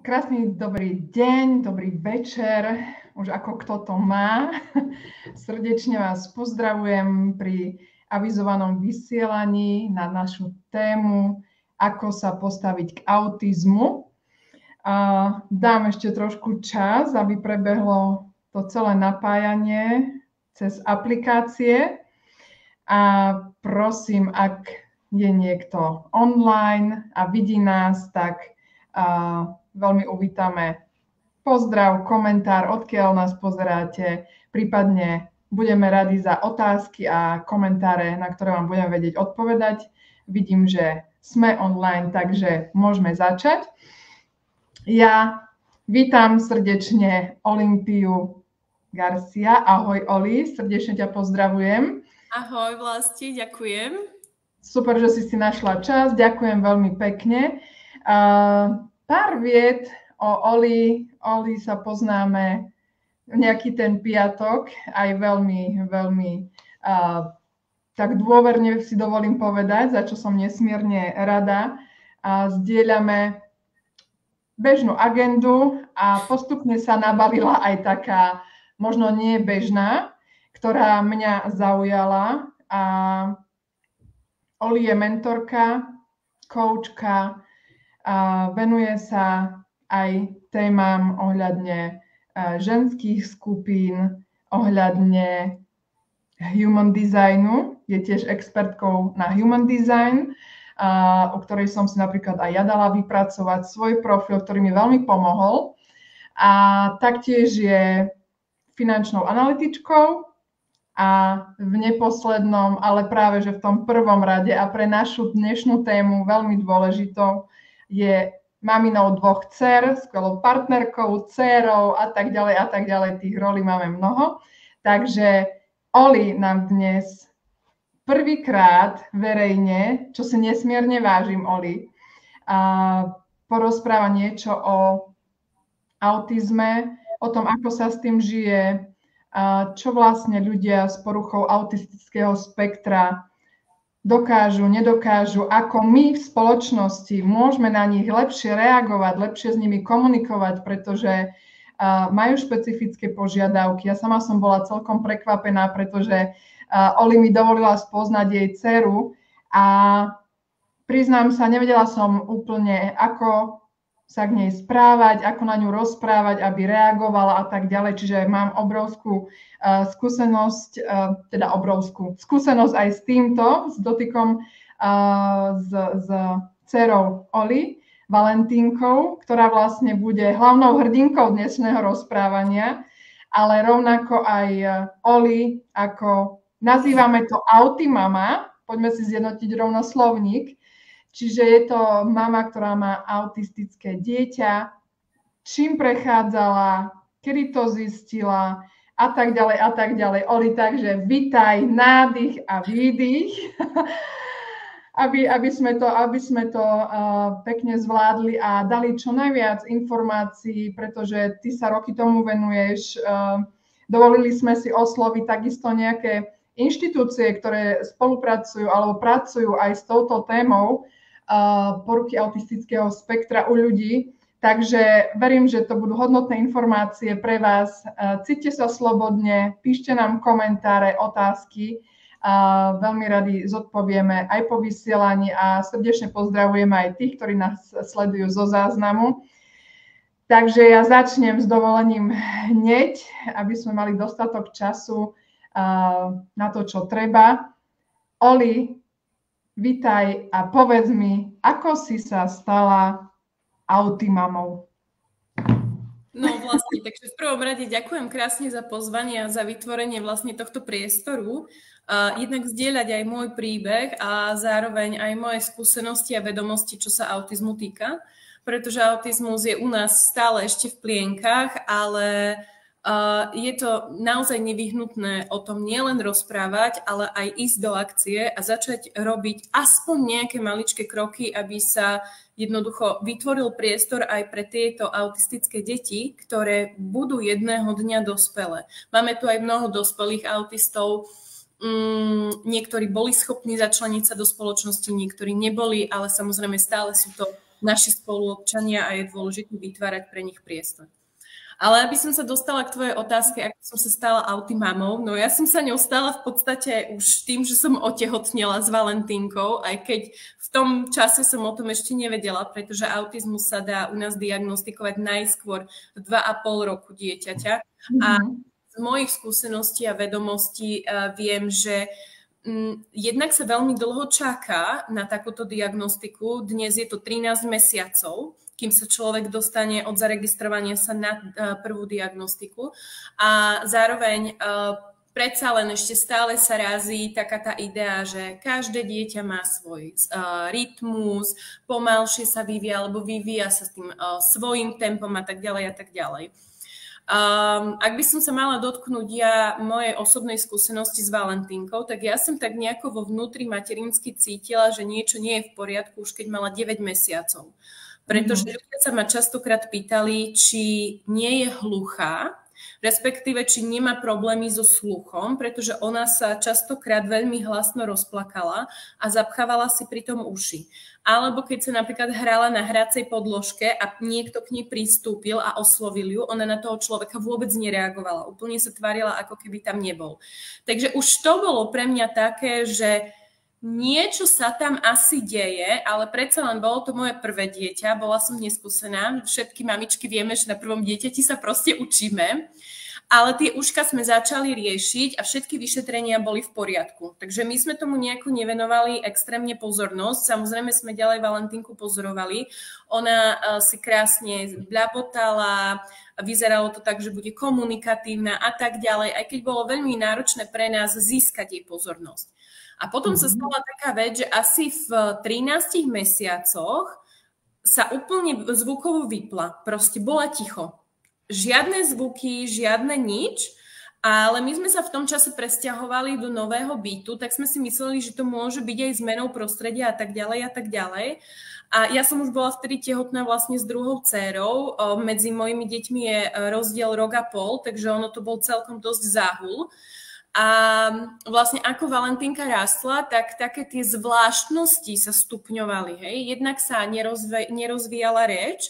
Krásny dobrý deň, dobrý večer, už ako kto to má. Srdečne vás pozdravujem pri avizovanom vysielaní na našu tému, ako sa postaviť k autizmu. Dám ešte trošku čas, aby prebehlo to celé napájanie cez aplikácie. A prosím, ak je niekto online a vidí nás, tak veľmi uvítame pozdrav, komentár, odkiaľ nás pozeráte. Prípadne budeme radi za otázky a komentáre, na ktoré vám budeme vedieť odpovedať. Vidím, že sme online, takže môžeme začať. Ja vítam srdečne Olympiu Garcia. Ahoj, Oli, srdečne ťa pozdravujem. Ahoj, Vlasti, ďakujem. Super, že si našla čas, ďakujem veľmi pekne. Pár vied o Oli. Oli sa poznáme nejaký ten piatok, aj veľmi tak dôverne si dovolím povedať, za čo som nesmierne rada. Zdieľame bežnú agendu a postupne sa nabalila aj taká, možno nie bežná, ktorá mňa zaujala. Oli je mentorka, koučka, venuje sa aj témam ohľadne ženských skupín, ohľadne human designu. Je tiež expertkou na human design, o ktorej som si napríklad aj ja dala vypracovať svoj profil, ktorý mi veľmi pomohol. A taktiež je finančnou analytičkou a v neposlednom, ale práve že v tom prvom rade a pre našu dnešnú tému veľmi dôležitou, je maminou 2 dcer, skvelou partnerkou, dcérou a tak ďalej. Tých rolí máme mnoho. Takže Oli nám dnes prvýkrát verejne, čo si nesmierne vážim, Oli, porozpráva niečo o autizme, o tom, ako sa s tým žije, čo vlastne ľudia s poruchou autistického spektra dokážu, nedokážu, ako my v spoločnosti môžeme na nich lepšie reagovať, lepšie s nimi komunikovať, pretože majú špecifické požiadavky. Ja sama som bola celkom prekvapená, pretože Oli mi dovolila spoznať jej dceru a priznám sa, nevedela som úplne, ako sa k nej správať, ako na ňu rozprávať, aby reagovala a tak ďalej. Čiže mám obrovskú skúsenosť aj s týmto, s dotykom s dcerou Oli, Valentínkou, ktorá vlastne bude hlavnou hrdinkou dnešného rozprávania, ale rovnako aj Oli, ako nazývame to autimama, poďme si zjednotiť rovno slovník. Čiže je to mama, ktorá má autistické dieťa, čím prechádzala, kedy to zistila a tak ďalej. Oli, takže vitaj, nádych a výdych, aby sme to pekne zvládli a dali čo najviac informácií, pretože ty sa roky tomu venuješ. Dovolili sme si osloviť takisto nejaké inštitúcie, ktoré spolupracujú alebo pracujú aj s touto témou poruchy autistického spektra u ľudí. Takže verím, že to budú hodnotné informácie pre vás. Cíťte sa slobodne, píšte nám komentáre, otázky. Veľmi radi zodpovieme aj po vysielaní a srdečne pozdravujeme aj tých, ktorí nás sledujú zo záznamu. Takže ja začnem s dovolením hneď, aby sme mali dostatok času na to, čo treba. Oli, vitaj a povedz mi, ako si sa stala autimamou. No vlastne, takže v prvom rade ďakujem krásne za pozvanie a za vytvorenie vlastne tohto priestoru. Jednak zdieľať aj môj príbeh a zároveň aj moje skúsenosti a vedomosti, čo sa autizmu týka, pretože autizmus je u nás stále ešte v plienkach, ale je to naozaj nevyhnutné o tom nielen rozprávať, ale aj ísť do akcie a začať robiť aspoň nejaké maličké kroky, aby sa jednoducho vytvoril priestor aj pre tieto autistické deti, ktoré budú jedného dňa dospelé. Máme tu aj mnoho dospelých autistov, niektorí boli schopní začleniť sa do spoločnosti, niektorí neboli, ale samozrejme stále sú to naši spoluobčania a je dôležité vytvárať pre nich priestor. Ale aby som sa dostala k tvojej otázke, ako som sa stala autimamou, no ja som sa ňou stala v podstate už tým, že som otehotnela s Valentínkou, aj keď v tom čase som o tom ešte nevedela, pretože autizmus sa dá u nás diagnostikovať najskôr v 2,5 roku dieťaťa. A z mojich skúseností a vedomostí viem, že jednak sa veľmi dlho čaká na takúto diagnostiku. Dnes je to 13 mesiacov, kým sa človek dostane od zaregistrovania sa na prvú diagnostiku. A zároveň predsa len ešte stále sa razí taká tá idea, že každé dieťa má svoj rytmus, pomalšie sa vyvíja, alebo vyvíja sa s tým svojím tempom a tak ďalej a tak ďalej. Ak by som sa mala dotknúť mojej osobnej skúsenosti s Valentínkou, tak ja som tak nejako vo vnútri materinsky cítila, že niečo nie je v poriadku už keď mala 9 mesiacov. Pretože ľudia sa ma častokrát pýtali, či nie je hluchá, respektíve či nemá problémy so sluchom, pretože ona sa častokrát veľmi hlasno rozplakala a zapchávala si pritom uši. Alebo keď sa napríklad hrala na hracej podložke a niekto k nej pristúpil a oslovil ju, ona na toho človeka vôbec nereagovala. Úplne sa tvárila, ako keby tam nebol. Takže už to bolo pre mňa také, že niečo sa tam asi deje, ale predsa len bolo to moje prvé dieťa, bola som neskúsená. Všetky mamičky vieme, že na prvom dieťati sa proste učíme, ale tie uška sme začali riešiť a všetky vyšetrenia boli v poriadku. Takže my sme tomu nejako nevenovali extrémne pozornosť. Samozrejme sme ďalej Valentínku pozorovali. Ona si krásne bľabotala, vyzeralo to tak, že bude komunikatívna a tak ďalej, aj keď bolo veľmi náročné pre nás získať jej pozornosť. A potom sa stala taká vec, že asi v 13 mesiacoch sa úplne zvukovo vypla. Proste bola ticho. Žiadne zvuky, žiadne nič. Ale my sme sa v tom čase presťahovali do nového bytu, tak sme si mysleli, že to môže byť aj zmenou prostredia a tak ďalej a tak ďalej. A ja som už bola vtedy tehotná vlastne s druhou dcérou. Medzi mojimi deťmi je rozdiel 1,5 roka, takže ono to bol celkom dosť záhul. A vlastne ako Valentínka rástla, tak také tie zvláštnosti sa stupňovali. Hej? Jednak sa nerozvíjala reč.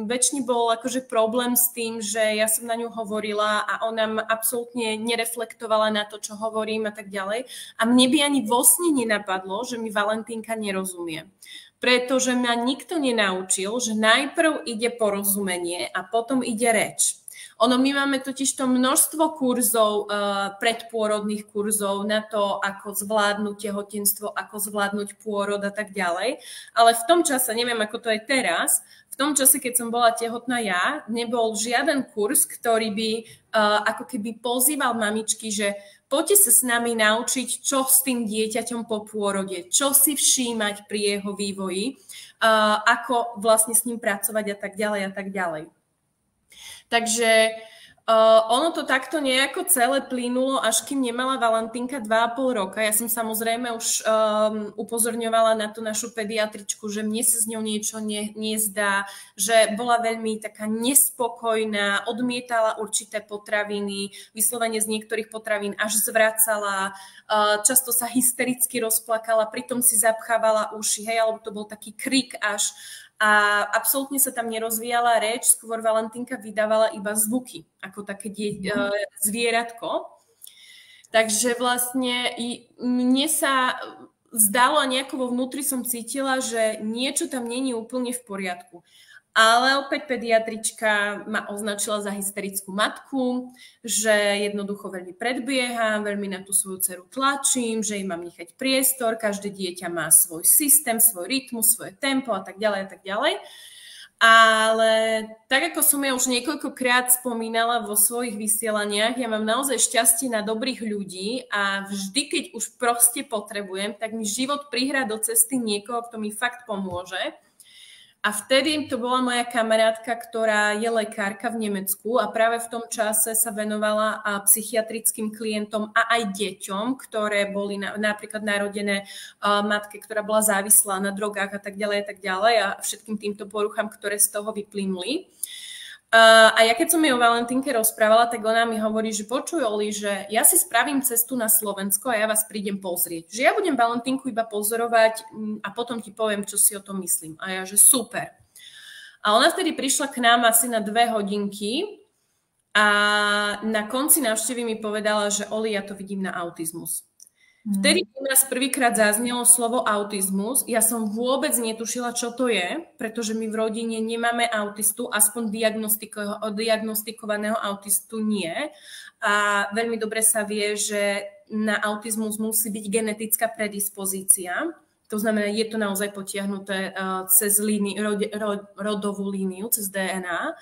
Väčšine bol akože problém s tým, že ja som na ňu hovorila a ona absolútne nereflektovala na to, čo hovorím a tak ďalej. A mne by ani vo sne nenapadlo, že mi Valentínka nerozumie. Pretože ma nikto nenaučil, že najprv ide porozumenie a potom ide reč. My máme totižto množstvo kurzov, predpôrodných kurzov na to, ako zvládnuť tehotenstvo, ako zvládnuť pôrod a tak ďalej. Ale v tom čase, neviem ako to je teraz, v tom čase, keď som bola tehotná ja, nebol žiaden kurz, ktorý by ako keby pozýval mamičky, že poďte sa s nami naučiť, čo s tým dieťaťom po pôrode, čo si všímať pri jeho vývoji, ako vlastne s ním pracovať a tak ďalej a tak ďalej. Takže ono to takto nejako celé plynulo, až kým nemala Valentínka 2,5 roka. Ja som samozrejme už upozorňovala na tú našu pediatričku, že mne sa s ňou niečo nezdá, že bola veľmi taká nespokojná, odmietala určité potraviny, vyslovene z niektorých potravín až zvracala, často sa hystericky rozplakala, pritom si zapchávala uši, hej, alebo to bol taký krik až. A absolútne sa tam nerozvíjala reč, skôr Valentínka vydávala iba zvuky, ako také zvieratko. Takže vlastne mne sa zdalo a nejako vo vnútri som cítila, že niečo tam není úplne v poriadku. Ale opäť pediatrička ma označila za hysterickú matku, že jednoducho veľmi predbieham, veľmi na tú svoju dceru tlačím, že im mám nechať priestor, každé dieťa má svoj systém, svoj rytmus, svoje tempo a tak ďalej a tak ďalej. Ale tak, ako som ja už niekoľkokrát spomínala vo svojich vysielaniach, ja mám naozaj šťastie na dobrých ľudí a vždy, keď už proste potrebujem, tak mi život prihrá do cesty niekoho, kto mi fakt pomôže. A vtedy to bola moja kamarátka, ktorá je lekárka v Nemecku a práve v tom čase sa venovala psychiatrickým klientom a aj deťom, ktoré boli napríklad narodené matke, ktorá bola závislá na drogách a tak ďalej a všetkým týmto poruchám, ktoré z toho vyplynuli. A ja keď som jej o Valentínke rozprávala, tak ona mi hovorí, že počuj, Oli, že ja si spravím cestu na Slovensko a ja vás prídem pozrieť. Že ja budem Valentínku iba pozorovať a potom ti poviem, čo si o tom myslím. A ja, že super. A ona vtedy prišla k nám asi na 2 hodinky a na konci návštevy mi povedala, že Oli, ja to vidím na autizmus. Vtedy u nás prvýkrát zaznelo slovo autizmus. Ja som vôbec netušila, čo to je, pretože my v rodine nemáme autistu, aspoň diagnostikovaného autistu nie. A veľmi dobre sa vie, že na autizmus musí byť genetická predispozícia. To znamená, je to naozaj potiahnuté cez rodovú líniu, cez DNA.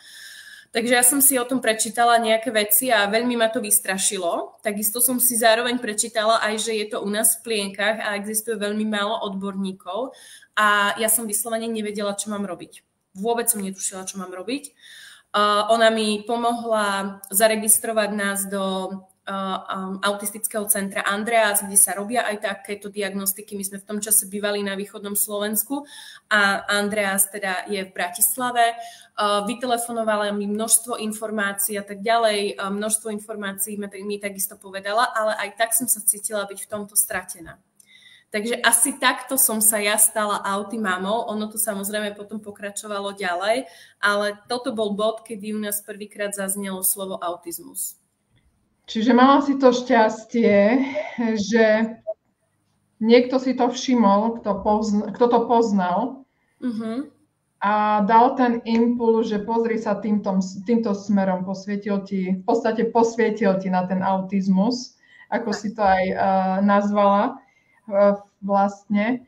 Takže ja som si o tom prečítala nejaké veci a veľmi ma to vystrašilo. Takisto som si zároveň prečítala aj, že je to u nás v plienkach a existuje veľmi málo odborníkov a ja som vyslovene nevedela, čo mám robiť. Vôbec som netušila, čo mám robiť. Ona mi pomohla zaregistrovať nás do autistického centra Andreas, kde sa robia aj takéto diagnostiky. My sme v tom čase bývali na východnom Slovensku a Andreas teda je v Bratislave. Vytelefonovala mi množstvo informácií a tak ďalej. Množstvo informácií mi takisto povedala, ale aj tak som sa cítila byť v tomto stratená. Takže asi takto som sa ja stala autimamou. Ono to samozrejme potom pokračovalo ďalej, ale toto bol bod, kedy u nás prvýkrát zaznelo slovo autizmus. Čiže mala si to šťastie, že niekto si to všimol, kto to poznal a dal ten impuls, že pozri sa týmto smerom, v podstate posvietil ti na ten autizmus, ako si to aj nazvala vlastne.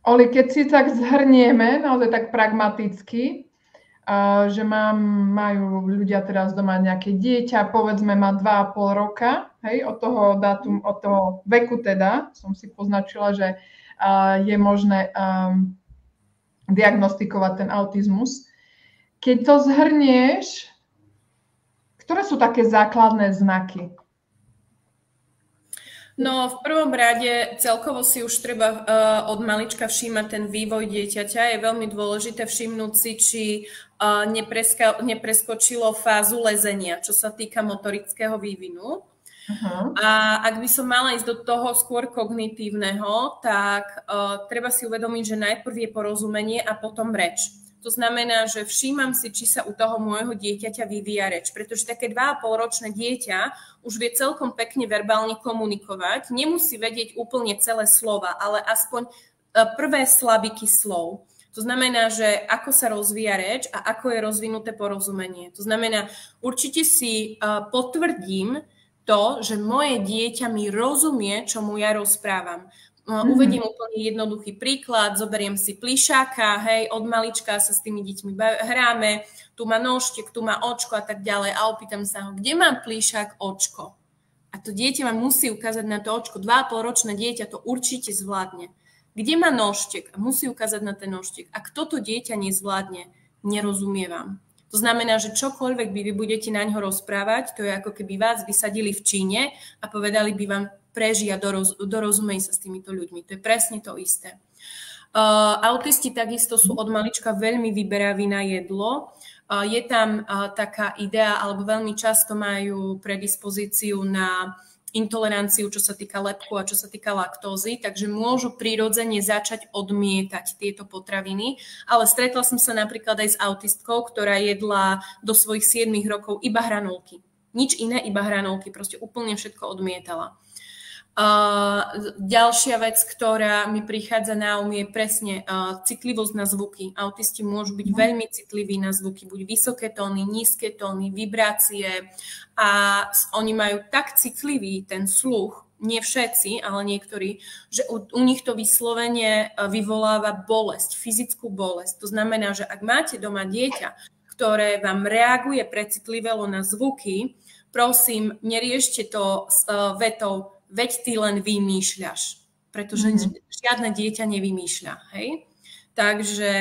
Oli, keď si tak zhrnieme, naozaj tak pragmaticky, že majú ľudia teraz doma nejaké dieťa, povedzme má 2,5 roka, hej, od toho veku teda, som si poznačila, že je možné diagnostikovať ten autizmus. Keď to zhrnieš, ktoré sú také základné znaky? No, v prvom rade celkovo si už treba od malička všímať ten vývoj dieťaťa. Je veľmi dôležité všimnúť si, či nepreskočilo fázu lezenia, čo sa týka motorického vývinu. A ak by som mala ísť do toho skôr kognitívneho, tak treba si uvedomiť, že najprv je porozumenie a potom reč. To znamená, že všímam si, či sa u toho môjho dieťaťa vyvíja reč, pretože také 2,5-ročné dieťa už vie celkom pekne verbálne komunikovať, nemusí vedieť úplne celé slova, ale aspoň prvé slabiky slov. To znamená, že ako sa rozvíja reč a ako je rozvinuté porozumenie. To znamená, určite si potvrdím to, že moje dieťa mi rozumie, čo mu ja rozprávam. Uvediem úplne jednoduchý príklad, zoberiem si plišáka, hej, od malička sa s tými deťmi hráme, tu má nožtek, tu má očko a tak ďalej a opýtam sa ho, kde mám plišák očko? A to dieťa ma musí ukázať na to očko, 2,5-ročné dieťa to určite zvládne. Kde má nožtek? A musí ukázať na ten nožtek. Ak toto dieťa nezvládne, nerozumie vám. To znamená, že čokoľvek vy budete na ňo rozprávať, to je ako keby vás vysadili v Číne a povedali by vám, prežij a dorozumej sa s týmito ľuďmi. To je presne to isté. Autisti takisto sú od malička veľmi vyberaví na jedlo. Je tam taká idea, alebo veľmi často majú predispozíciu na intoleranciu, čo sa týka lepku a čo sa týka laktózy, takže môžu prirodzene začať odmietať tieto potraviny, ale stretla som sa napríklad aj s autistkou, ktorá jedla do svojich 7 rokov iba hranolky. Nič iné, iba hranolky, proste úplne všetko odmietala. Ďalšia vec, ktorá mi prichádza na je presne citlivosť na zvuky. Autisti môžu byť veľmi citliví na zvuky, buď vysoké tóny, nízke tóny, vibrácie a oni majú tak citlivý ten sluch, nie všetci, ale niektorí, že u nich to vyslovene vyvoláva bolesť, fyzickú bolesť. To znamená, že ak máte doma dieťa, ktoré vám reaguje precitlivelo na zvuky, prosím, neriešte to s vetou veď ty len vymýšľaš, pretože žiadne dieťa nevymýšľa, hej? Takže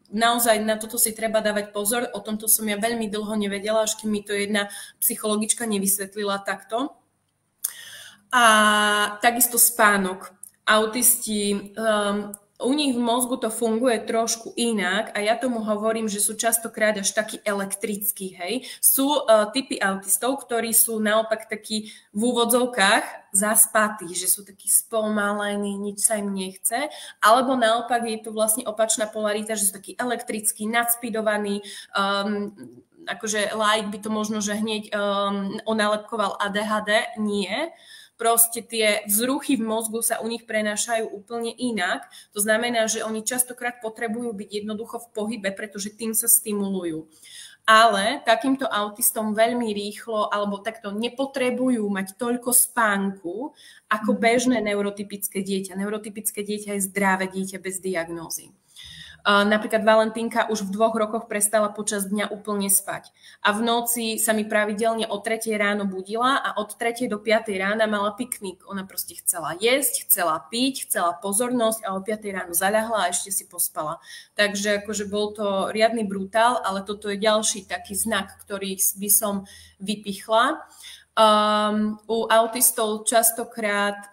naozaj na toto si treba dávať pozor, o tomto som ja veľmi dlho nevedela, až kým mi to jedna psychologička nevysvetlila takto. A takisto spánok. Autisti u nich v mozgu to funguje trošku inak a ja tomu hovorím, že sú častokrát až takí elektrickí, hej. Sú typy autistov, ktorí sú naopak takí v úvodzovkách zaspatí, že sú takí spomalení, nič sa im nechce, alebo naopak je to vlastne opačná polarita, že sú takí elektrickí, nadspidovaní, akože laik by to možno, že hneď onálepkoval ADHD, nie. Proste tie vzruchy v mozgu sa u nich prenášajú úplne inak. To znamená, že oni častokrát potrebujú byť jednoducho v pohybe, pretože tým sa stimulujú. Ale takýmto autistom veľmi rýchlo alebo takto nepotrebujú mať toľko spánku ako bežné neurotypické dieťa. Neurotypické dieťa je zdravé dieťa bez diagnózy. Napríklad Valentínka už v 2 rokoch prestala počas dňa úplne spať. A v noci sa mi pravidelne o 3 ráno budila a od 3 do 5 rána mala piknik. Ona proste chcela jesť, chcela piť, chcela pozornosť a o 5 ráno zaľahla a ešte si pospala. Takže akože bol to riadny brutál, ale toto je ďalší taký znak, ktorý by som vypichla. U autistov častokrát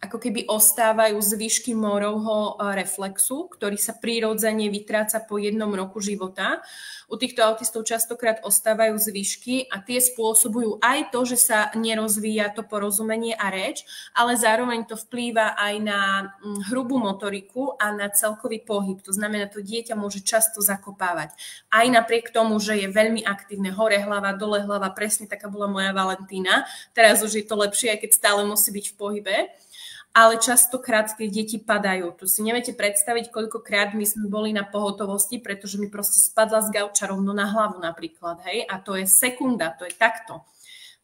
ako keby ostávajú zvyšky Moorovho reflexu, ktorý sa prirodzene vytráca po 1 roku života. U týchto autistov častokrát ostávajú zvyšky a tie spôsobujú aj to, že sa nerozvíja to porozumenie a reč, ale zároveň to vplýva aj na hrubú motoriku a na celkový pohyb. To znamená, to dieťa môže často zakopávať. Aj napriek tomu, že je veľmi aktívne, hore hlava, dole hlava, presne taká bola moja Valentína. Teraz už je to lepšie, aj keď stále musí byť v pohybe. Ale častokrát tie deti padajú. Tu si neviete predstaviť, koľkokrát my sme boli na pohotovosti, pretože mi proste spadla z gauča rovno na hlavu napríklad, hej, a to je sekunda, to je takto.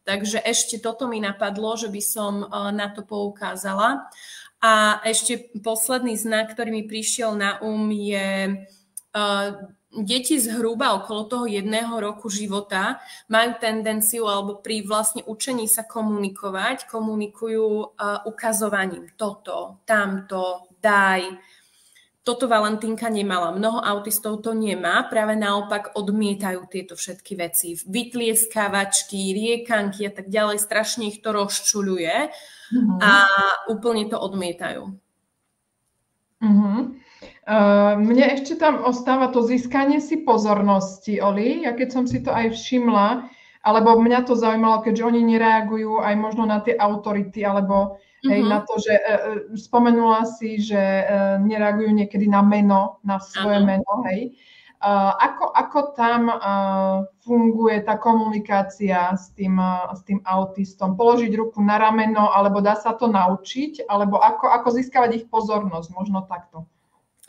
Takže ešte toto mi napadlo, že by som na to poukázala. A ešte posledný znak, ktorý mi prišiel na je deti zhruba okolo toho 1 roku života majú tendenciu alebo pri vlastne učení sa komunikujú ukazovaním. Toto, tamto, daj. Toto Valentínka nemala. Mnoho autistov to nemá. Práve naopak odmietajú tieto všetky veci. Vytlieskávačky, riekanky a tak ďalej. Strašne ich to rozčuľuje a úplne to odmietajú. Mne ešte tam ostáva to získanie si pozornosti, Oli. Ja keď som si to aj všimla, alebo mňa to zaujímalo, keďže oni nereagujú aj možno na tie autority, alebo hej, na to, že spomenula si, že nereagujú niekedy na meno, na svoje meno, hej. Ako tam funguje tá komunikácia s tým autistom? Položiť ruku na rameno, alebo dá sa to naučiť? Alebo ako získavať ich pozornosť? Možno takto.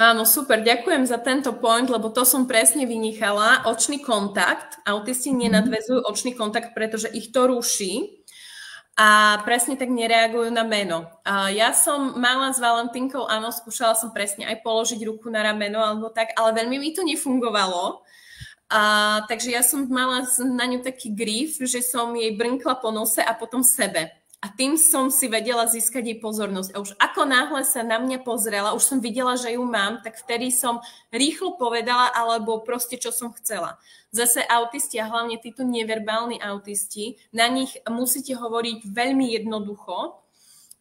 Áno, super, ďakujem za tento point, lebo to som presne vynichala. Očný kontakt. Autisti nenadväzujú očný kontakt, pretože ich to ruší a presne tak nereagujú na meno. Ja som mala s Valentínkou, áno, skúšala som presne aj položiť ruku na rameno alebo tak, ale veľmi mi to nefungovalo. Takže ja som mala na ňu taký grif, že som jej brnkla po nose a potom sebe. A tým som si vedela získať jej pozornosť. A už ako náhle sa na mňa pozrela, už som videla, že ju mám, tak vtedy som rýchlo povedala, alebo proste, čo som chcela. Zase autisti, a hlavne títo neverbálni autisti, na nich musíte hovoriť veľmi jednoducho,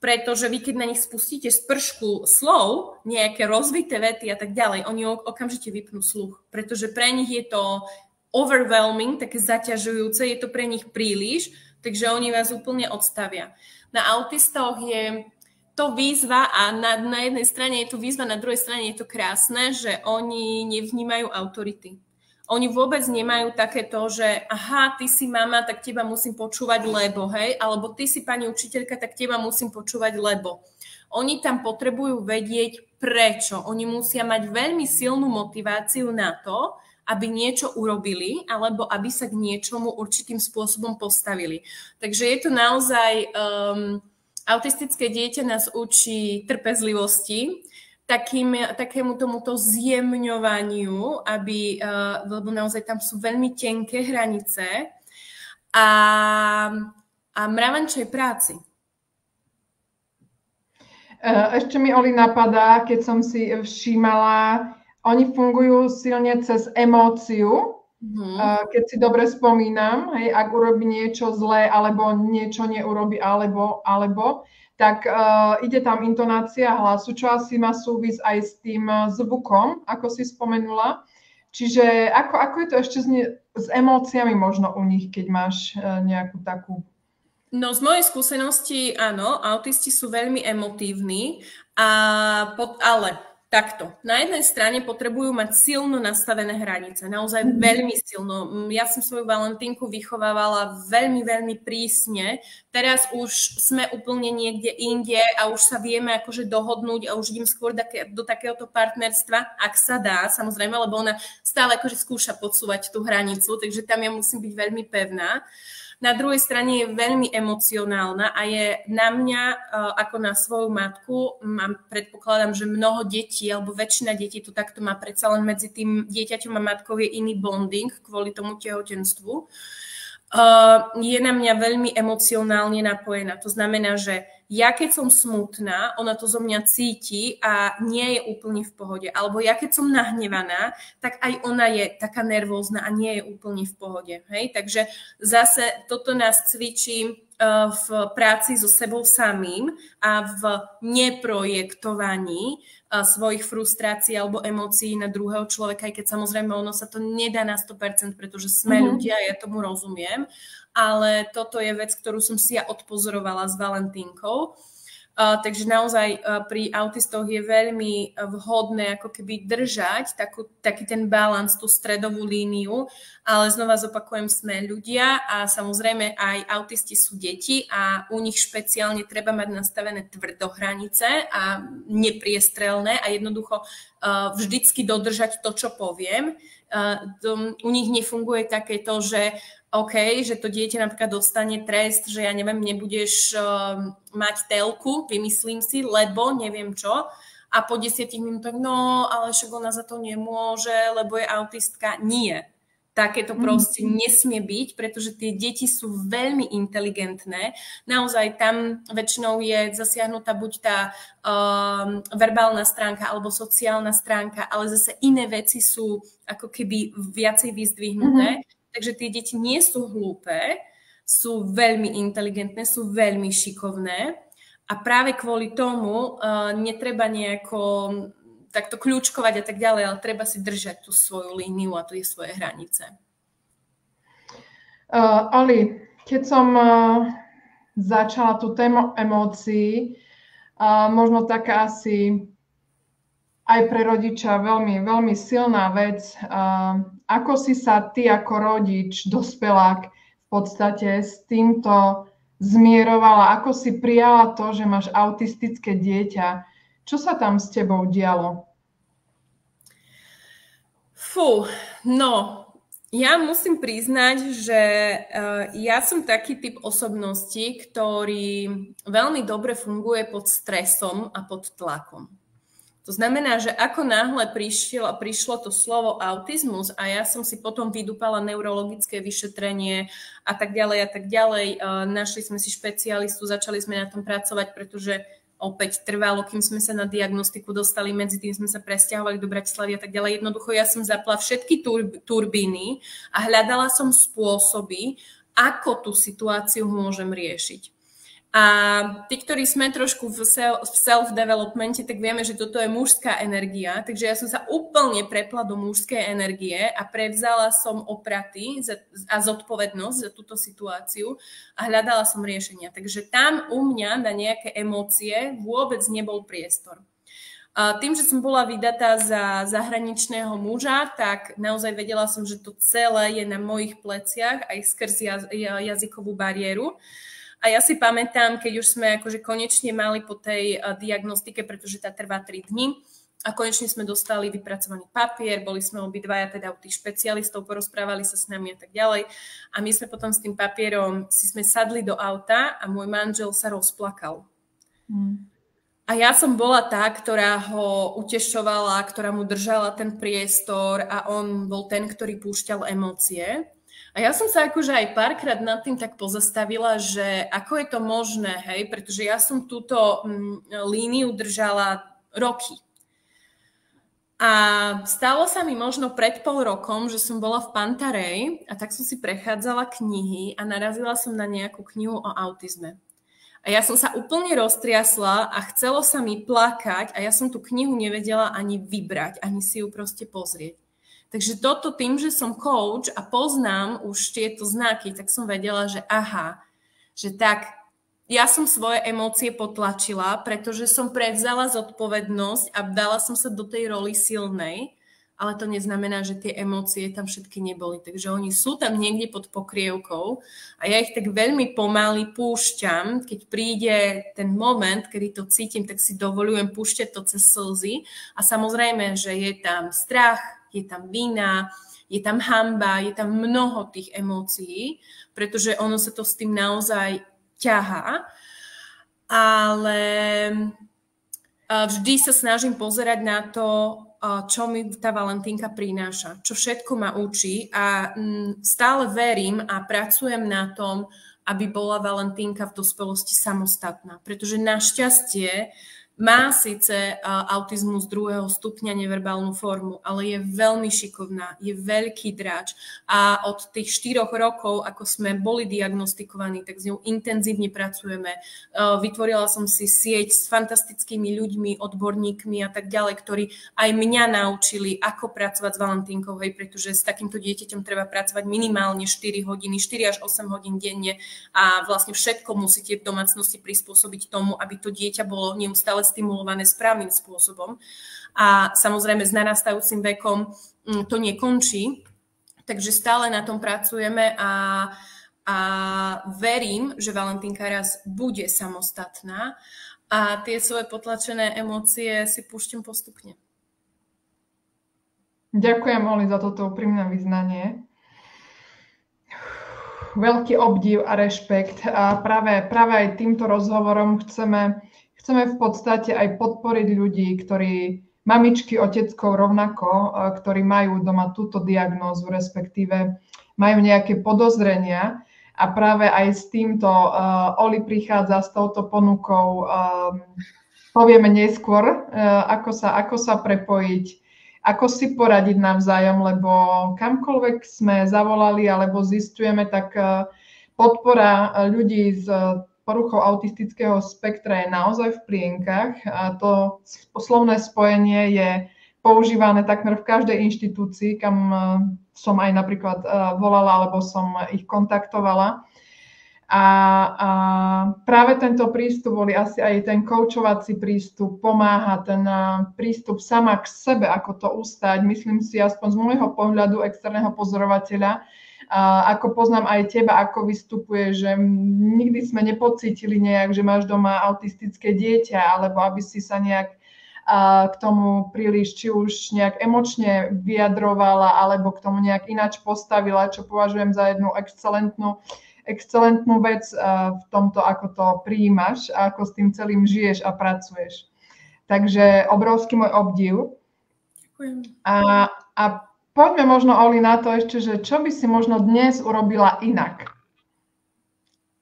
pretože vy, keď na nich spustíte spršku slov, nejaké rozvité vety a tak ďalej, oni okamžite vypnú sluch, pretože pre nich je to overwhelming, také zaťažujúce, je to pre nich príliš, takže oni vás úplne odstavia. Na autistoch je to výzva a na jednej strane je to výzva, na druhej strane je to krásne, že oni nevnímajú autority. Oni vôbec nemajú takéto, že aha, ty si mama, tak teba musím počúvať, lebo, hej, alebo ty si pani učiteľka, tak teba musím počúvať, lebo. Oni tam potrebujú vedieť prečo. Oni musia mať veľmi silnú motiváciu na to, aby niečo urobili, alebo aby sa k niečomu určitým spôsobom postavili. Takže je to naozaj, autistické dieťa nás učí trpezlivosti, takému tomuto zjemňovaniu, lebo naozaj tam sú veľmi tenké hranice a mravenčej práci. Ešte mi, Oli, napadá, keď som si všímala, oni fungujú silne cez emóciu, Keď si dobre spomínam, hej, ak urobí niečo zlé, alebo niečo neurobi, alebo, tak ide tam intonácia hlasu, čo asi má súvis aj s tým zvukom, ako si spomenula. Čiže ako je to ešte s emóciami možno u nich, keď máš nejakú takú... No z mojej skúsenosti áno, autisti sú veľmi emotívni, ale takto. Na jednej strane potrebujú mať silno nastavené hranice, naozaj veľmi silno. Ja som svoju Valentínku vychovávala veľmi, veľmi prísne. Teraz už sme úplne niekde inde a už sa vieme akože dohodnúť a už idem skôr do takéhoto partnerstva, ak sa dá, samozrejme, lebo ona stále akože skúša podsúvať tú hranicu, takže tam ja musím byť veľmi pevná. Na druhej strane je veľmi emocionálna a je na mňa ako na svoju matku. Predpokladám, že mnoho detí alebo väčšina detí to takto má, predsa len medzi tým dieťaťom a matkou je iný bonding kvôli tomu tehotenstvu. Je na mňa veľmi emocionálne napojená. To znamená, že ja keď som smutná, ona to zo mňa cíti a nie je úplne v pohode. Alebo ja keď som nahnevaná, tak aj ona je taká nervózna a nie je úplne v pohode. Hej? Takže zase toto nás cvičí v práci so sebou samým a v neprojektovaní svojich frustrácií alebo emócií na druhého človeka, aj keď samozrejme ono sa to nedá na 100%, pretože sme ľudia, ja tomu rozumiem, ale toto je vec, ktorú som si ja odpozorovala s Valentínkou. Takže naozaj pri autistoch je veľmi vhodné ako keby držať taký ten balans, tú stredovú líniu, ale znova zopakujem, sme ľudia a samozrejme aj autisti sú deti a u nich špeciálne treba mať nastavené tvrdohranice a nepriestrelné a jednoducho vždycky dodržať to, čo poviem. U nich nefunguje takéto, že OK, že to dieťa napríklad dostane trest, že ja neviem, nebudeš mať telku, vymyslím si, lebo neviem čo. A po 10 minútach, no, ale však ona za to nemôže, lebo je autistka. Nie. Takéto proste nesmie byť, pretože tie deti sú veľmi inteligentné. Naozaj tam väčšinou je zasiahnutá buď tá verbálna stránka alebo sociálna stránka, ale zase iné veci sú ako keby viacej vyzdvihnuté. Takže tie deti nie sú hlúpe, sú veľmi inteligentné, sú veľmi šikovné a práve kvôli tomu netreba nejako takto kľúčkovať a tak ďalej, ale treba si držať tú svoju líniu a tie svoje hranice. Oli, keď som začala tú tému emócií, možno taká asi aj pre rodiča veľmi, veľmi silná vec. Ako si sa ty ako rodič, dospelák v podstate s týmto zmierovala? Ako si prijala to, že máš autistické dieťa? Čo sa tam s tebou dialo? Ja musím priznať, že ja som taký typ osobnosti, ktorý veľmi dobre funguje pod stresom a pod tlakom. To znamená, že ako náhle prišlo to slovo autizmus a ja som si potom vydúpala neurologické vyšetrenie a tak ďalej, našli sme si špecialistu, začali sme na tom pracovať, pretože opäť trvalo, kým sme sa na diagnostiku dostali, medzi tým sme sa presťahovali do Bratislavy a tak ďalej. Jednoducho ja som zapla všetky turbíny a hľadala som spôsoby, ako tú situáciu môžem riešiť. A tí, ktorí sme trošku v self-developmente, tak vieme, že toto je mužská energia, takže ja som sa úplne prepla do mužskej energie a prevzala som opraty a zodpovednosť za túto situáciu a hľadala som riešenia. Takže tam u mňa na nejaké emócie vôbec nebol priestor. Tým, že som bola vydatá za zahraničného muža, tak naozaj vedela som, že to celé je na mojich pleciach aj skrz jazykovú bariéru. A ja si pamätám, keď už sme akože konečne mali po tej diagnostike, pretože tá trvá 3 dni, a konečne sme dostali vypracovaný papier, boli sme obidvaja teda u tých špecialistov, porozprávali sa s nami a tak ďalej. A my sme potom s tým papierom sme sadli do auta a môj manžel sa rozplakal. A ja som bola tá, ktorá ho utešovala, ktorá mu držala ten priestor a on bol ten, ktorý púšťal emócie. A ja som sa akože aj párkrát nad tým tak pozastavila, že ako je to možné, hej, pretože ja som túto líniu držala roky. A stalo sa mi možno pred pol rokom, že som bola v Pantarej a tak som si prechádzala knihy a narazila som na nejakú knihu o autizme. A ja som sa úplne roztriasla a chcelo sa mi plakať a ja som tú knihu nevedela ani vybrať, ani si ju proste pozrieť. Takže toto tým, že som coach a poznám už tieto znaky, tak som vedela, že aha, že tak, ja som svoje emócie potlačila, pretože som prevzala zodpovednosť a dala som sa do tej roli silnej, ale to neznamená, že tie emócie tam všetky neboli. Takže oni sú tam niekde pod pokrievkou a ja ich tak veľmi pomaly púšťam. Keď príde ten moment, kedy to cítim, tak si dovolujem púšťať to cez slzy. A samozrejme, že je tam strach, je tam vina, je tam hanba, je tam mnoho tých emócií, pretože ono sa to s tým naozaj ťahá, ale vždy sa snažím pozerať na to, čo mi tá Valentínka prináša, čo všetko ma učí a stále verím a pracujem na tom, aby bola Valentínka v dospelosti samostatná, pretože našťastie má síce autizmus 2. stupňa, neverbálnu formu, ale je veľmi šikovná, je veľký dráč a od tých 4 rokov, ako sme boli diagnostikovaní, tak s ňou intenzívne pracujeme. Vytvorila som si sieť s fantastickými ľuďmi, odborníkmi a tak ďalej, ktorí aj mňa naučili, ako pracovať s Valentínkou, pretože s takýmto dieťaťom treba pracovať minimálne 4 hodiny, 4 až 8 hodín denne a vlastne všetko musíte v domácnosti prispôsobiť tomu, aby to dieťa bolo neustále stimulované správnym spôsobom. A samozrejme s narastajúcim vekom to nekončí, takže stále na tom pracujeme a verím, že Valentínka raz bude samostatná a tie svoje potlačené emócie si púšťam postupne. Ďakujem, Oli, za toto úprimné vyznanie. Veľký obdiv a rešpekt. A práve aj týmto rozhovorom chceme v podstate aj podporiť ľudí, ktorí, mamičky, oteckov rovnako, ktorí majú doma túto diagnózu, respektíve majú nejaké podozrenia. A práve aj s týmto Oli prichádza s touto ponukou. Povieme neskôr, ako sa prepojiť, ako si poradiť navzájom, lebo kamkoľvek sme zavolali alebo zistujeme, tak podpora ľudí z poruchou autistického spektra je naozaj v plienkach a to slovné spojenie je používané takmer v každej inštitúcii, kam som aj napríklad volala alebo som ich kontaktovala. A práve tento prístup boli asi aj ten koučovací prístup, pomáha ten prístup sama k sebe, ako to ustať. Myslím si, aspoň z môjho pohľadu externého pozorovateľa, ako poznám aj teba, ako vystupuje, že nikdy sme nepocítili nejak, že máš doma autistické dieťa, alebo aby si sa nejak k tomu príliš, či už nejak emočne vyjadrovala, alebo k tomu nejak ináč postavila, čo považujem za jednu excelentnú vec v tomto, ako to prijímaš a ako s tým celým žiješ a pracuješ. Takže obrovský môj obdiv. Ďakujem. A poďme možno, Oli, na to ešte, že čo by si možno dnes urobila inak?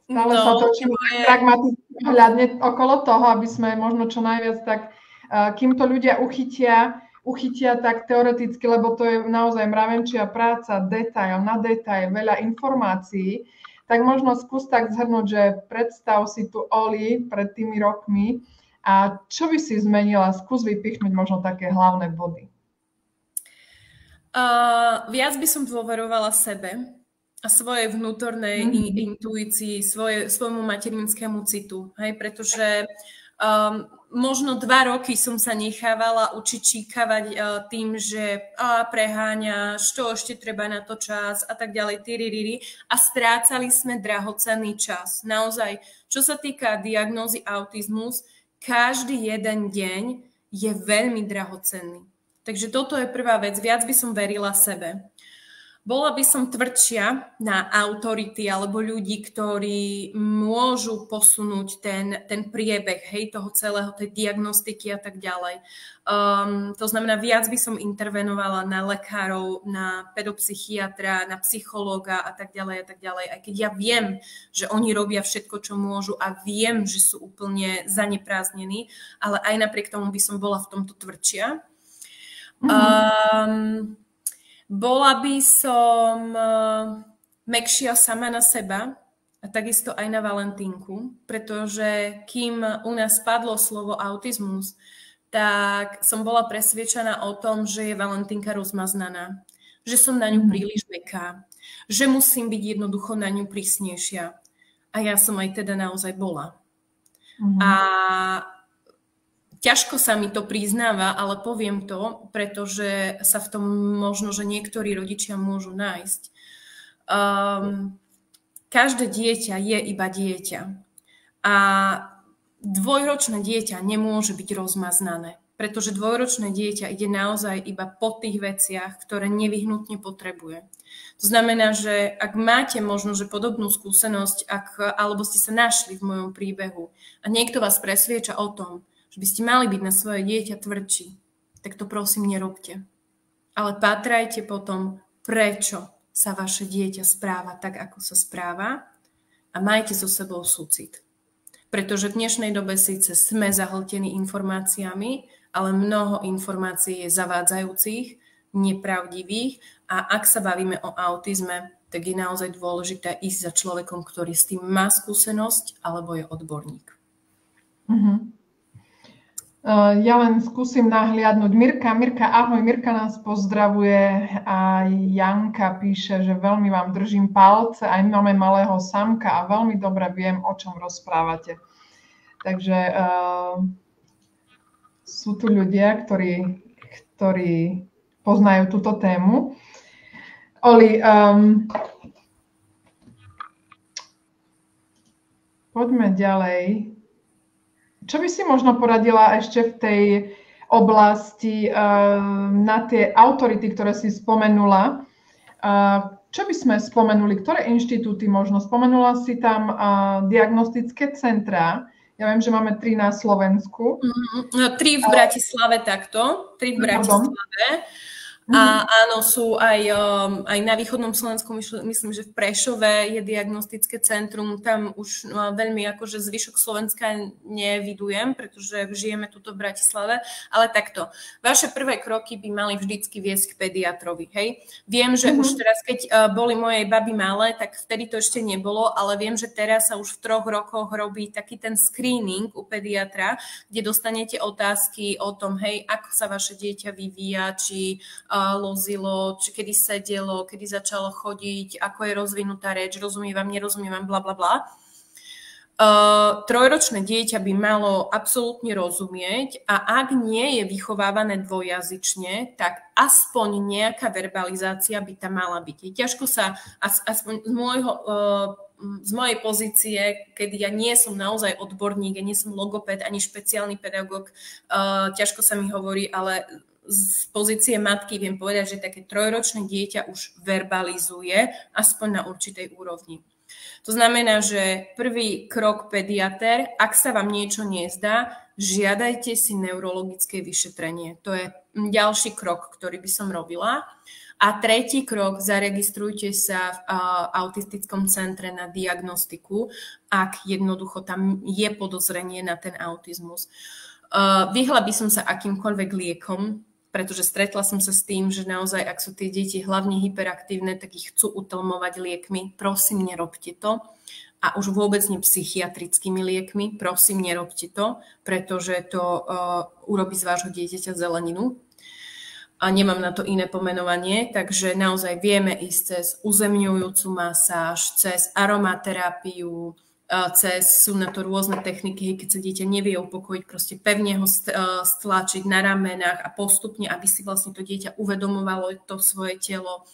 Stále sa točíme pragmaticky hľadne okolo toho, aby sme možno čo najviac tak, kým to ľudia uchytia tak teoreticky, lebo to je naozaj mravenčia práca, detail na detail, veľa informácií, tak možno skús tak zhrnúť, že predstav si tu Oli pred tými rokmi a čo by si zmenila, skús vypichnúť možno také hlavné body. Viac by som dôverovala sebe a svojej vnútornej intuícii, svojmu materinskému citu, hej, pretože možno 2 roky som sa nechávala učiť číkavať tým, že preháňaš, to ešte treba na to čas a tak ďalej, a strácali sme drahocenný čas. Naozaj, čo sa týka diagnózy autizmus, každý jeden deň je veľmi drahocenný. Takže toto je prvá vec, viac by som verila sebe. Bola by som tvrdšia na autority alebo ľudí, ktorí môžu posunúť ten priebeh, hej, toho celého, tej diagnostiky a tak ďalej. To znamená, viac by som intervenovala na lekárov, na pedopsychiatra, na psychológa a tak ďalej a tak ďalej. Aj keď ja viem, že oni robia všetko, čo môžu a viem, že sú úplne zaneprázdnení, ale aj napriek tomu by som bola v tomto tvrdšia. Bola by som mäkšia sama na seba a takisto aj na Valentínku, pretože kým u nás padlo slovo autizmus, tak som bola presviečaná o tom, že je Valentínka rozmaznaná, že som na ňu príliš mäkká, že musím byť jednoducho na ňu prísnejšia. A ja som aj teda naozaj bola. A ťažko sa mi to priznáva, ale poviem to, pretože sa v tom možno, že niektorí rodičia môžu nájsť. Každé dieťa je iba dieťa. A dvojročné dieťa nemôže byť rozmaznané, pretože dvojročné dieťa ide naozaj iba po tých veciach, ktoré nevyhnutne potrebuje. To znamená, že ak máte možno, že podobnú skúsenosť, alebo ste sa našli v mojom príbehu a niekto vás presvieča o tom, že by ste mali byť na svoje dieťa tvrdší, tak to prosím nerobte. Ale pátrajte potom, prečo sa vaše dieťa správa tak, ako sa správa a majte so sebou súcit. Pretože v dnešnej dobe síce sme zahltení informáciami, ale mnoho informácií je zavádzajúcich, nepravdivých a ak sa bavíme o autizme, tak je naozaj dôležité ísť za človekom, ktorý s tým má skúsenosť alebo je odborník. Ja len skúsim nahliadnúť. Mirka, ahoj, Mirka nás pozdravuje a Janka píše, že veľmi vám držím palce, aj máme malého Samka a veľmi dobre viem, o čom rozprávate. Takže sú tu ľudia, ktorí poznajú túto tému. Oli, poďme ďalej. Čo by si možno poradila ešte v tej oblasti na tie autority, ktoré si spomenula? Čo by sme spomenuli? Ktoré inštitúty možno? Spomenula si tam diagnostické centrá. Ja viem, že máme 3 na Slovensku. 3 v Bratislave takto. 3 v Bratislave. A áno, sú aj na východnom Slovensku, myslím, že v Prešove je diagnostické centrum, tam už veľmi akože zvyšok Slovenska nevidujem, pretože žijeme tuto v Bratislave, ale takto. Vaše prvé kroky by mali vždycky viesť k pediatrovi, hej? Viem, že už teraz, keď boli mojej baby malé, tak vtedy to ešte nebolo, ale viem, že teraz sa už v 3 rokoch robí taký ten screening u pediatra, kde dostanete otázky o tom, hej, ako sa vaše dieťa vyvíja, či lozilo, či kedy sedelo, kedy začalo chodiť, ako je rozvinutá reč, rozumie vám, nerozumie vám, bla, bla, bla. 3-ročné dieťa by malo absolútne rozumieť a ak nie je vychovávané dvojjazyčne, tak aspoň nejaká verbalizácia by tam mala byť. Je ťažko sa, aspoň z mojej pozície, kedy ja nie som naozaj odborník, ja nie som logopéd ani špeciálny pedagóg, ťažko sa mi hovorí, ale z pozície matky viem povedať, že také 3-ročné dieťa už verbalizuje aspoň na určitej úrovni. To znamená, že prvý krok pediater, ak sa vám niečo nezdá, žiadajte si neurologické vyšetrenie. To je ďalší krok, ktorý by som robila. A tretí krok, zaregistrujte sa v autistickom centre na diagnostiku, ak jednoducho tam je podozrenie na ten autizmus. Vyhla by som sa akýmkoľvek liekom, pretože stretla som sa s tým, že naozaj, ak sú tie deti hlavne hyperaktívne, tak ich chcú utlmovať liekmi. Prosím, nerobte to. A už vôbec nie psychiatrickými liekmi. Prosím, nerobte to, pretože to urobí z vášho dieťaťa zeleninu. A nemám na to iné pomenovanie, takže naozaj vieme ísť cez uzemňujúcu masáž, cez aromaterapiu, sú na to rôzne techniky, keď sa dieťa nevie upokojiť, proste pevne ho stlačiť na ramenách a postupne, aby si vlastne to dieťa uvedomovalo to svoje telo.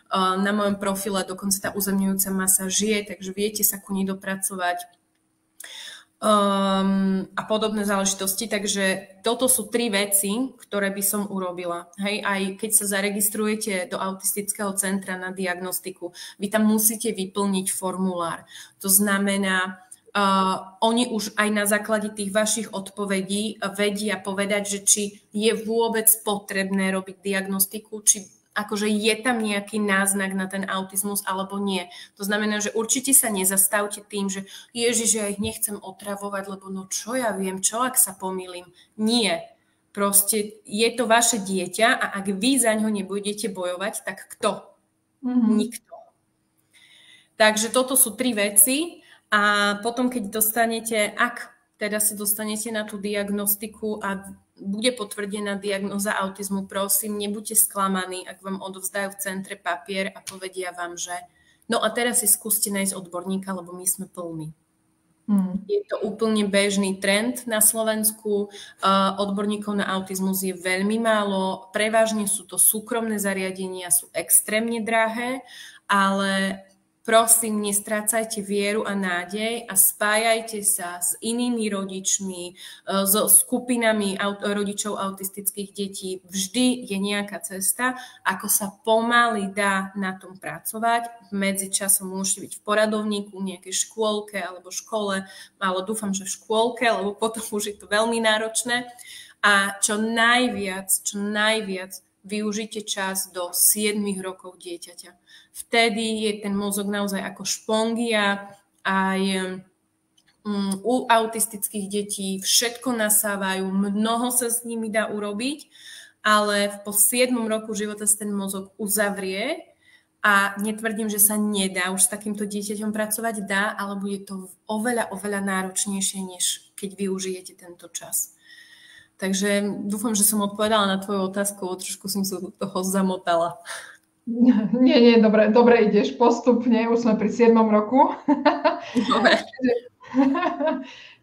Na mojom profile dokonca tá uzemňujúca masáž je, takže viete sa ku nej dopracovať a podobné záležitosti. Takže toto sú 3 veci, ktoré by som urobila. Hej, aj keď sa zaregistrujete do autistického centra na diagnostiku, vy tam musíte vyplniť formulár. To znamená, oni už aj na základe tých vašich odpovedí vedia povedať, že či je vôbec potrebné robiť diagnostiku, či akože je tam nejaký náznak na ten autizmus alebo nie. To znamená, že určite sa nezastavte tým, že Ježiš, ja ich nechcem otravovať, lebo no čo ja viem, čo ak sa pomýlim. Nie. Proste je to vaše dieťa a ak vy za ňo nebudete bojovať, tak kto? Nikto. Takže toto sú 3 veci a potom, keď dostanete, ak teda sa dostanete na tú diagnostiku a bude potvrdená diagnóza autizmu, prosím, nebuďte sklamaní, ak vám odovzdajú v centre papier a povedia vám, že no a teraz si skúste nájsť odborníka, lebo my sme plní. Je to úplne bežný trend na Slovensku. Odborníkov na autizmus je veľmi málo. Prevažne sú to súkromné zariadenia, sú extrémne drahé, ale prosím, nestrácajte vieru a nádej a spájajte sa s inými rodičmi, so skupinami rodičov autistických detí. Vždy je nejaká cesta, ako sa pomaly dá na tom pracovať. Medzičasom môžete byť v poradovníku, nejakej škôlke alebo škole, ale dúfam, že v škôlke, lebo potom už je to veľmi náročné. A čo najviac využite čas do 7 rokov dieťaťa. Vtedy je ten mozog naozaj ako špongia, aj u autistických detí všetko nasávajú, mnoho sa s nimi dá urobiť, ale po 7 roku života sa ten mozog uzavrie a netvrdím, že sa nedá už s takýmto dieťaťom pracovať, dá, ale bude to oveľa náročnejšie, než keď využijete tento čas. Takže dúfam, že som odpovedala na tvoju otázku, trošku som sa do toho zamotala. Nie, dobre ideš postupne, už sme pri 7 roku. Dobre.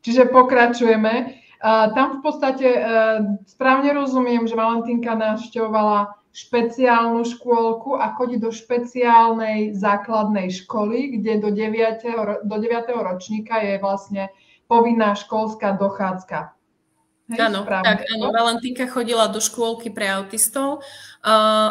Čiže pokračujeme. Tam v podstate správne rozumiem, že Valentínka navštevovala špeciálnu škôlku a chodí do špeciálnej základnej školy, kde do 9. ročníka je vlastne povinná školská dochádzka. Áno, tak áno, Valentínka chodila do škôlky pre autistov,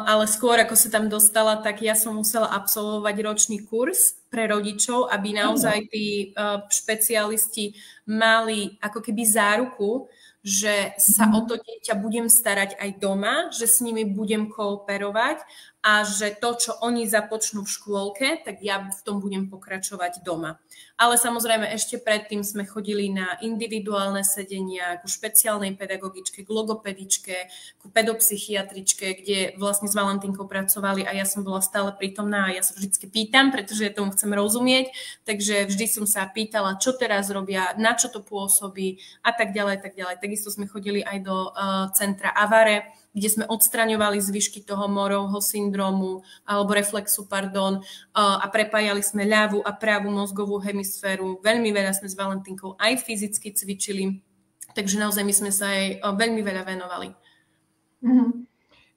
ale skôr ako sa tam dostala, tak ja som musela absolvovať ročný kurz pre rodičov, aby naozaj tí špecialisti mali ako keby záruku, že sa o to dieťa budem starať aj doma, že s nimi budem kooperovať a že to, čo oni započnú v škôlke, tak ja v tom budem pokračovať doma. Ale samozrejme ešte predtým sme chodili na individuálne sedenia, ku špeciálnej pedagogičke, k logopedičke, ku pedopsychiatričke, kde vlastne s Valentínkou pracovali a ja som bola stále prítomná a ja sa vždycky pýtam, pretože ja tomu chcem rozumieť, takže vždy som sa pýtala, čo teraz robia, na čo to pôsobí a tak ďalej, tak ďalej. Takisto sme chodili aj do centra Avare, kde sme odstraňovali zvyšky toho Morovho syndrómu alebo reflexu, a prepájali sme ľavú a pravú mozgovú hemisféru. Veľmi veľa sme s Valentínkou aj fyzicky cvičili, takže naozaj my sme sa aj veľmi veľa venovali.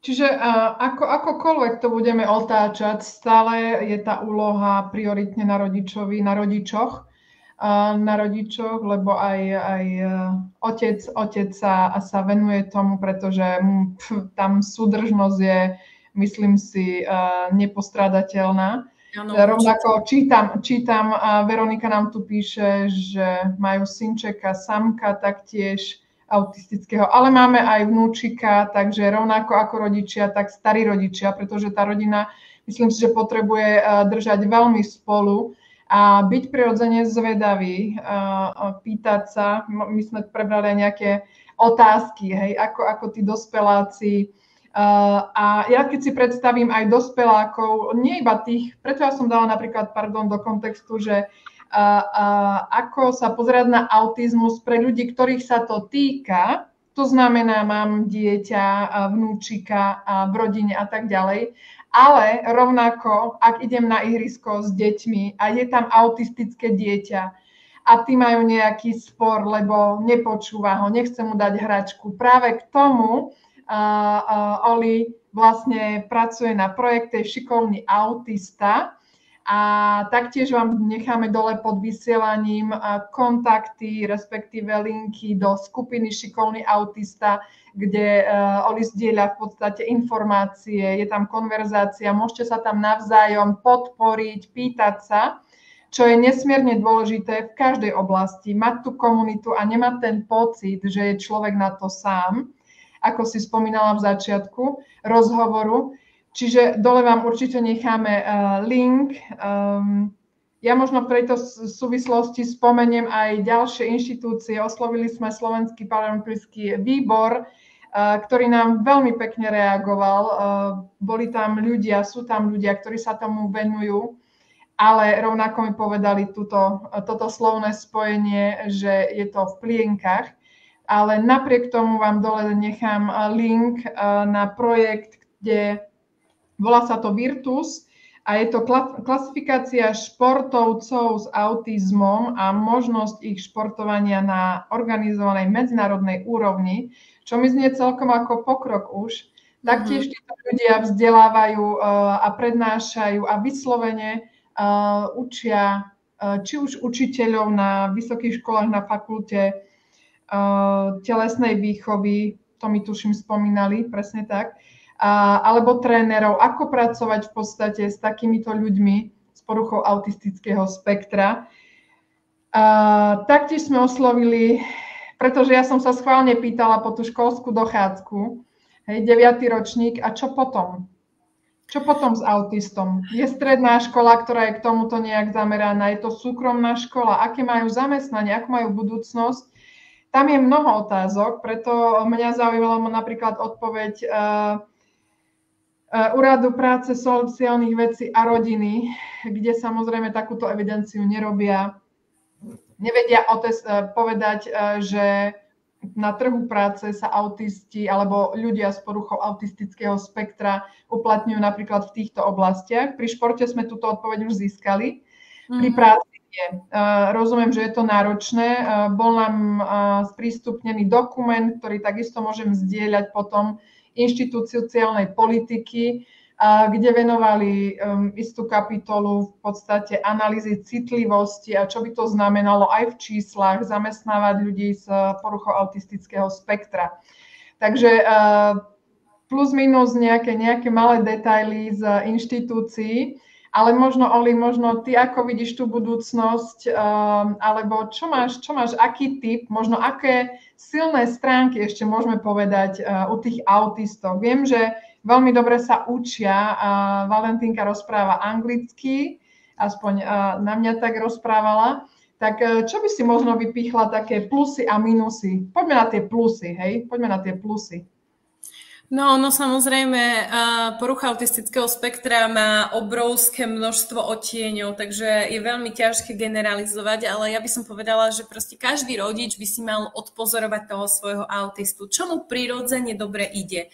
Čiže akokoľvek to budeme otáčať, stále je tá úloha prioritne na rodičoch, lebo aj otec sa venuje tomu, pretože tam súdržnosť je, myslím si, nepostrádateľná. Ano, rovnako čítam, Veronika nám tu píše, že majú synčeka, samka taktiež autistického, ale máme aj vnúčika, takže rovnako ako rodičia, tak starí rodičia, pretože tá rodina, myslím si, že potrebuje držať veľmi spolu a byť prirodzene zvedavý, pýtať sa. My sme prebrali nejaké otázky, hej, ako tí dospeláci. A ja keď si predstavím aj dospelákov, nie iba tých, preto ja som dala napríklad, do kontextu, že ako sa pozerať na autizmus pre ľudí, ktorých sa to týka, to znamená, mám dieťa, vnúčika v rodine a tak ďalej, ale rovnako, ak idem na ihrisko s deťmi a je tam autistické dieťa a tí majú nejaký spor, lebo nepočúva ho, nechce mu dať hračku, práve k tomu Oli vlastne pracuje na projekte Šikovný autista a taktiež vám necháme dole pod vysielaním kontakty, respektíve linky do skupiny Šikovný autista, kde Oli zdieľa v podstate informácie, je tam konverzácia, môžete sa tam navzájom podporiť, pýtať sa, čo je nesmierne dôležité v každej oblasti, mať tú komunitu a nemať ten pocit, že je človek na to sám, ako si spomínala v začiatku rozhovoru. Čiže dole vám určite necháme link. Ja možno v tejto súvislosti spomeniem aj ďalšie inštitúcie. Oslovili sme Slovenský paralympijský výbor, ktorý nám veľmi pekne reagoval. Boli tam ľudia, sú tam ľudia, ktorí sa tomu venujú, ale rovnako mi povedali toto slovné spojenie, že je to v plienkach. Ale napriek tomu vám dole nechám link na projekt, kde volá sa to Virtus a je to klasifikácia športovcov s autizmom a možnosť ich športovania na organizovanej medzinárodnej úrovni, čo mi znie celkom ako pokrok už. Taktiež títo ľudia vzdelávajú a prednášajú a vyslovene učia či už učiteľov na vysokých školách, na fakulte telesnej výchovy, to mi tuším spomínali, presne tak, alebo trénerov, ako pracovať v podstate s takýmito ľuďmi s poruchou autistického spektra. Taktiež sme oslovili, pretože ja som sa schválne pýtala po tú školskú dochádzku, 9. ročník, a čo potom? Čo potom s autistom? Je stredná škola, ktorá je k tomuto nejak zameraná, je to súkromná škola, aké majú zamestnanie, akú majú budúcnosť? Tam je mnoho otázok, preto mňa zaujímala napríklad odpoveď Úradu práce, sociálnych vecí a rodiny, kde samozrejme takúto evidenciu nerobia. Nevedia povedať, že na trhu práce sa autisti alebo ľudia s poruchou autistického spektra uplatňujú napríklad v týchto oblastiach. Pri športe sme túto odpoveď už získali. Pri práci nie. Rozumiem, že je to náročné. Bol nám sprístupnený dokument, ktorý takisto môžem zdieľať potom, Inštitút sociálnej politiky, kde venovali istú kapitolu v podstate analýzy citlivosti a čo by to znamenalo aj v číslach zamestnávať ľudí s poruchou autistického spektra. Takže plus minus nejaké malé detaily z inštitúcií, ale možno, Oli, možno ty ako vidíš tú budúcnosť, alebo čo máš, aký typ, možno aké silné stránky ešte môžeme povedať u tých autistov. Viem, že veľmi dobre sa učia. Valentínka rozpráva anglicky, aspoň na mňa tak rozprávala. Tak čo by si možno vypichla také plusy a minusy? Poďme na tie plusy, hej? Poďme na tie plusy. No samozrejme, porucha autistického spektra má obrovské množstvo odtieňov, takže je veľmi ťažké generalizovať, ale ja by som povedala, že proste každý rodič by si mal odpozorovať toho svojho autistu, čo mu prirodzene dobre ide.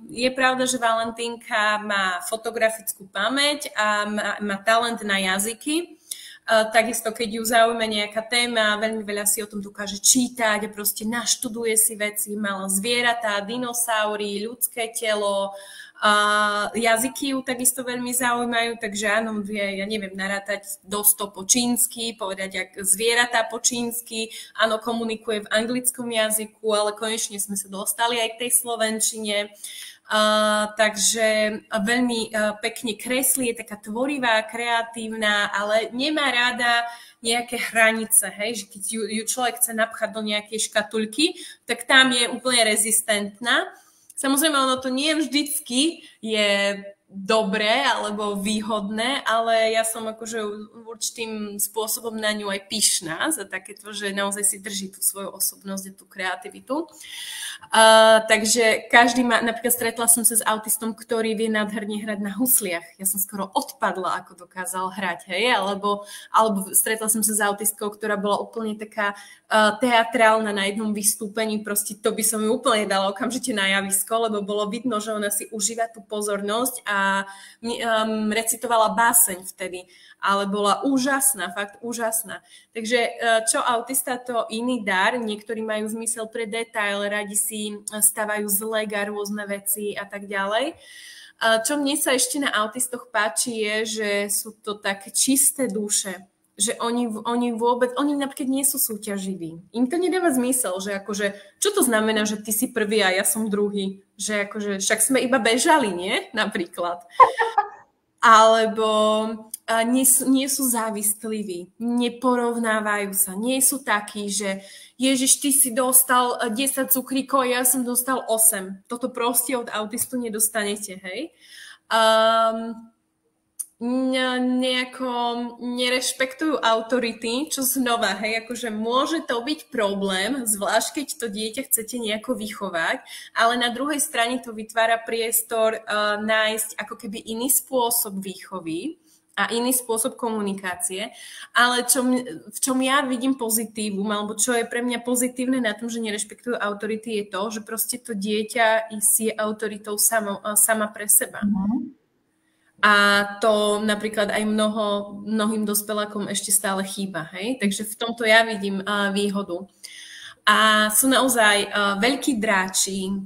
Je pravda, že Valentínka má fotografickú pamäť a má talent na jazyky. Takisto, keď ju zaujme nejaká téma, veľmi veľa si o tom dokáže čítať a proste naštuduje si veci, mala zvieratá, dinosaury, ľudské telo, jazyky ju takisto veľmi zaujímajú, takže áno, vie, ja neviem, narátať do 100 po čínsky, povedať jak zvieratá po čínsky, áno, komunikuje v anglickom jazyku, ale konečne sme sa dostali aj k tej slovenčine. Takže veľmi pekne kreslí, je taká tvorivá, kreatívna, ale nemá rada nejaké hranice, hej? Že keď ju človek chce napchať do nejakej škatulky, tak tam je úplne rezistentná. Samozrejme, ono to nie vždycky je dobré alebo výhodné, ale ja som akože určitým spôsobom na ňu aj pyšná za takéto, že naozaj si drží tú svoju osobnosť a tú kreativitu. Takže každý má, napríklad stretla som sa s autistom, ktorý vie nádherne hrať na husliach. Ja som skoro odpadla, ako dokázal hrať, hej, alebo stretla som sa s autistkou, ktorá bola úplne taká teatrálna na jednom vystúpení, proste to by som ju úplne dala okamžite na javisko, lebo bolo vidno, že ona si užíva tú pozornosť a recitovala báseň vtedy, ale bola úžasná, fakt úžasná. Takže čo autista, to iný dar, niektorí majú zmysel pre detail, radi si stavajú z lega rôzne veci a tak ďalej. Čo mne sa ešte na autistoch páči je, že sú to také čisté duše, že oni napríklad nie sú súťaživí. Im to nedáva zmysel, že akože, čo to znamená, že ty si prvý a ja som druhý? Že akože, však sme iba bežali, nie? Napríklad. Alebo nie sú závisliví, neporovnávajú sa, nie sú takí, že Ježiš, ty si dostal 10 cukríkov a ja som dostal 8. Toto proste od autistu nedostanete, hej? nejako nerešpektujú autority, čo znova, hej, akože môže to byť problém, zvlášť keď to dieťa chcete nejako vychovať, ale na druhej strane to vytvára priestor nájsť ako keby iný spôsob výchovy a iný spôsob komunikácie, ale v čom ja vidím pozitívum, alebo čo je pre mňa pozitívne na tom, že nerešpektujú autority, je to, že proste to dieťa si je autoritou sama pre seba. A to napríklad aj mnohým dospelákom ešte stále chýba, hej? Takže v tomto ja vidím výhodu. A sú naozaj veľkí dráči,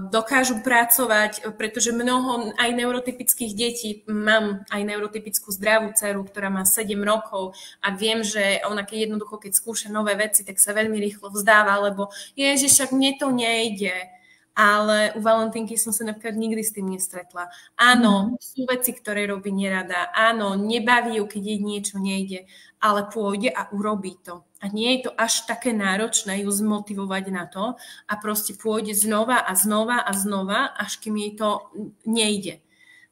dokážu pracovať, pretože mnoho aj neurotypických detí, mám aj neurotypickú zdravú dceru, ktorá má 7 rokov a viem, že ona jednoducho, keď skúša nové veci, tak sa veľmi rýchlo vzdáva, lebo ježiš, však mne to nejde. Ale u Valentínky som sa napríklad nikdy s tým nestretla. Áno, sú veci, ktoré robí nerada. Áno, nebaví ju, keď jej niečo nejde, ale pôjde a urobí to. A nie je to až také náročné ju zmotivovať na to a proste pôjde znova a znova a znova, až kým jej to nejde.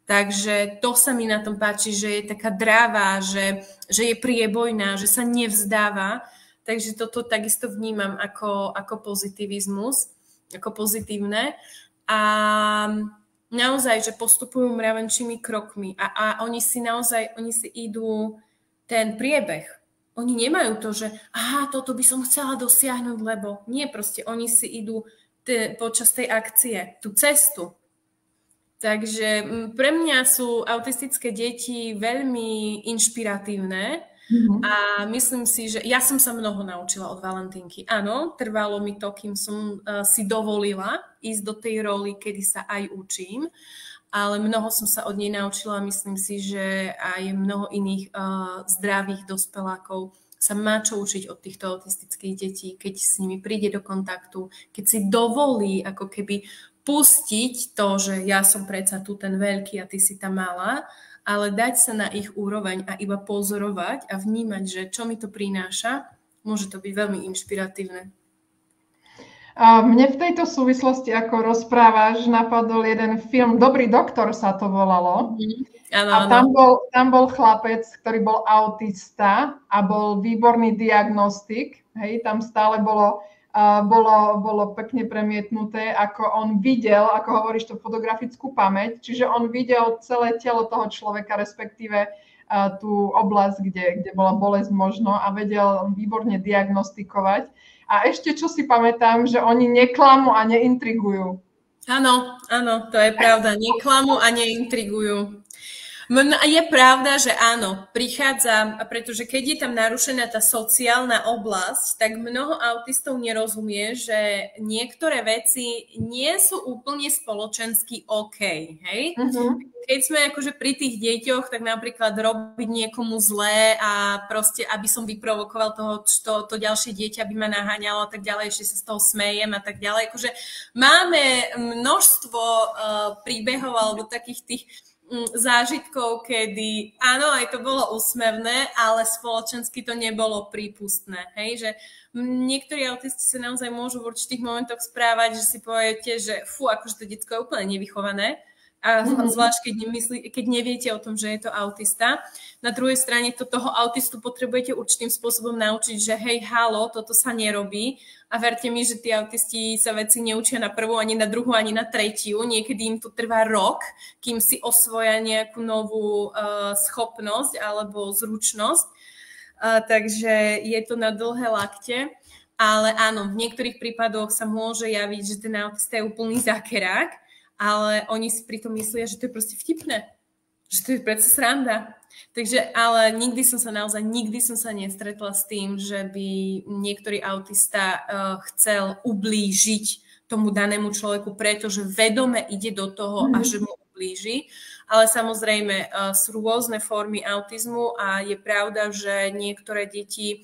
Takže to sa mi na tom páči, že je taká dravá, že je priebojná, že sa nevzdáva. Takže toto takisto vnímam ako pozitivizmus, ako pozitívne a naozaj, že postupujú mravenčími krokmi a oni si idú ten priebeh. Oni nemajú to, že toto by som chcela dosiahnuť, lebo nie, proste oni si idú počas tej akcie, tú cestu. Takže pre mňa sú autistické deti veľmi inšpiratívne. A myslím si, že ja som sa mnoho naučila od Valentínky. Áno, trvalo mi to, kým som si dovolila ísť do tej roli, kedy sa aj učím, ale mnoho som sa od nej naučila. Myslím si, že aj mnoho iných zdravých dospelákov sa má čo učiť od týchto autistických detí, keď s nimi príde do kontaktu, keď si dovolí ako keby pustiť to, že ja som predsa tu ten veľký a ty si tá malá, ale dať sa na ich úroveň a iba pozorovať a vnímať, že čo mi to prináša, môže to byť veľmi inšpiratívne. A mne v tejto súvislosti, ako rozprávaš, napadol jeden film, Dobrý doktor sa to volalo. Áno, a tam bol chlapec, ktorý bol autista a bol výborný diagnostik. Hej, tam stále bolo pekne premietnuté, ako on videl, ako hovoríš, tú fotografickú pamäť, čiže on videl celé telo toho človeka, respektíve tú oblasť, kde bola bolesť možno a vedel výborne diagnostikovať. A ešte čo si pamätám, že oni neklamú a neintrigujú. Áno, to je pravda, neklamú a neintrigujú. Je pravda, že áno, prichádza, pretože keď je tam narušená tá sociálna oblasť, tak mnoho autistov nerozumie, že niektoré veci nie sú úplne spoločensky OK, hej? Keď sme akože pri tých deťoch, tak napríklad robiť niekomu zlé a proste, aby som vyprovokoval to ďalšie dieťa, aby ma naháňalo a tak ďalej, ešte sa z toho smejem a tak ďalej. Akože máme množstvo príbehov alebo takých tých zážitkov, kedy áno, aj to bolo úsmevné, ale spoločensky to nebolo prípustné. Hej? Že niektorí autisti sa naozaj môžu v určitých momentoch správať, že si poviete, že akože to detsko je úplne nevychované. A zvlášť, keď neviete o tom, že je to autista. Na druhej strane toho autistu potrebujete určitým spôsobom naučiť, že hej, halo, toto sa nerobí. A verte mi, že tí autisti sa veci neučia na prvú, ani na druhú, ani na tretiu. Niekedy im to trvá rok, kým si osvoja nejakú novú schopnosť alebo zručnosť. Takže je to na dlhé lakte. Ale áno, v niektorých prípadoch sa môže javiť, že ten autista je úplný zákerák, ale oni si pritom myslia, že to je proste vtipné. Že to je predsa sranda. Takže, ale nikdy som sa nestretla s tým, že by niektorý autista chcel ublížiť tomu danému človeku, pretože vedome ide do toho a že mu ublíži. Ale samozrejme sú rôzne formy autizmu a je pravda, že niektoré deti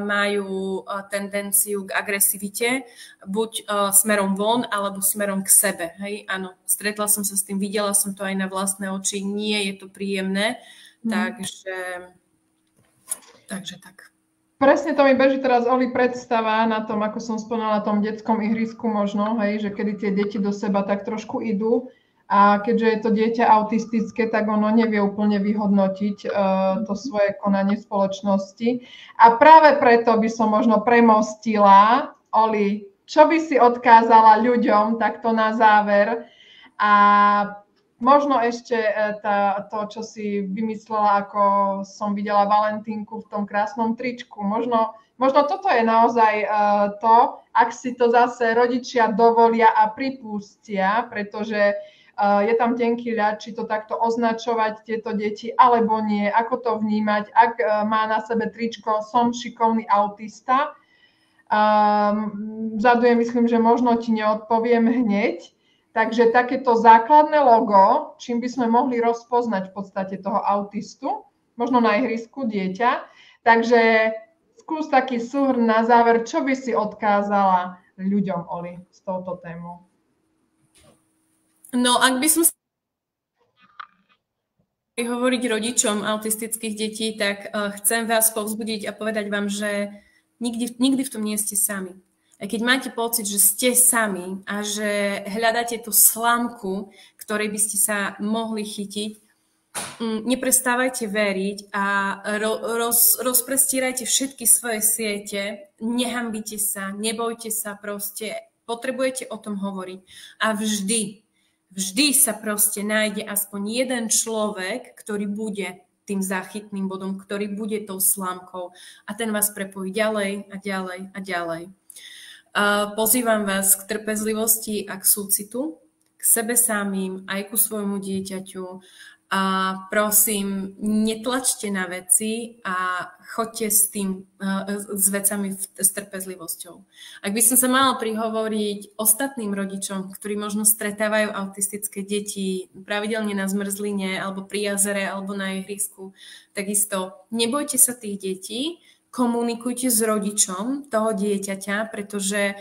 majú tendenciu k agresivite, buď smerom von, alebo smerom k sebe. Hej? Áno, stretla som sa s tým, videla som to aj na vlastné oči, nie je to príjemné, takže tak. Presne to mi beží teraz, Oli, predstava na tom, ako som spomínala, na tom detskom ihrisku možno, hej, že kedy tie deti do seba tak trošku idú A keďže je to dieťa autistické, tak ono nevie úplne vyhodnotiť to svoje konanie v spoločnosti. A práve preto by som možno premostila, Oli, čo by si odkázala ľuďom takto na záver? A možno ešte to, čo si vymyslela, ako som videla Valentínku v tom krásnom tričku. Možno toto je naozaj to, ak si to zase rodičia dovolia a pripustia, pretože je tam tenký ľad, či to takto označovať tieto deti, alebo nie, ako to vnímať, ak má na sebe tričko som šikovný autista. Vzadu myslím, že možno ti neodpoviem hneď. Takže takéto základné logo, čím by sme mohli rozpoznať v podstate toho autistu, možno na ihrisku dieťa. Takže skús taký súhrn na záver, čo by si odkázala ľuďom, Oli, s touto témou? No, ak by som hovoriť rodičom autistických detí, tak chcem vás povzbudiť a povedať vám, že nikdy v tom nie ste sami. A keď máte pocit, že ste sami a že hľadáte tú slámku, ktorej by ste sa mohli chytiť, neprestávajte veriť a rozprestírajte všetky svoje siete, nehambite sa, nebojte sa proste, potrebujete o tom hovoriť. A vždy sa proste nájde aspoň jeden človek, ktorý bude tým záchytným bodom, ktorý bude tou slámkou a ten vás prepojí ďalej a ďalej a ďalej. Pozývam vás k trpezlivosti a k súcitu, k sebe samým, aj ku svojmu dieťaťu. A prosím, netlačte na veci a choďte s vecami s trpezlivosťou. Ak by som sa mala prihovoriť ostatným rodičom, ktorí možno stretávajú autistické deti pravidelne na zmrzline, alebo pri jazere, alebo na ihrisku, takisto nebojte sa tých detí, komunikujte s rodičom toho dieťaťa, pretože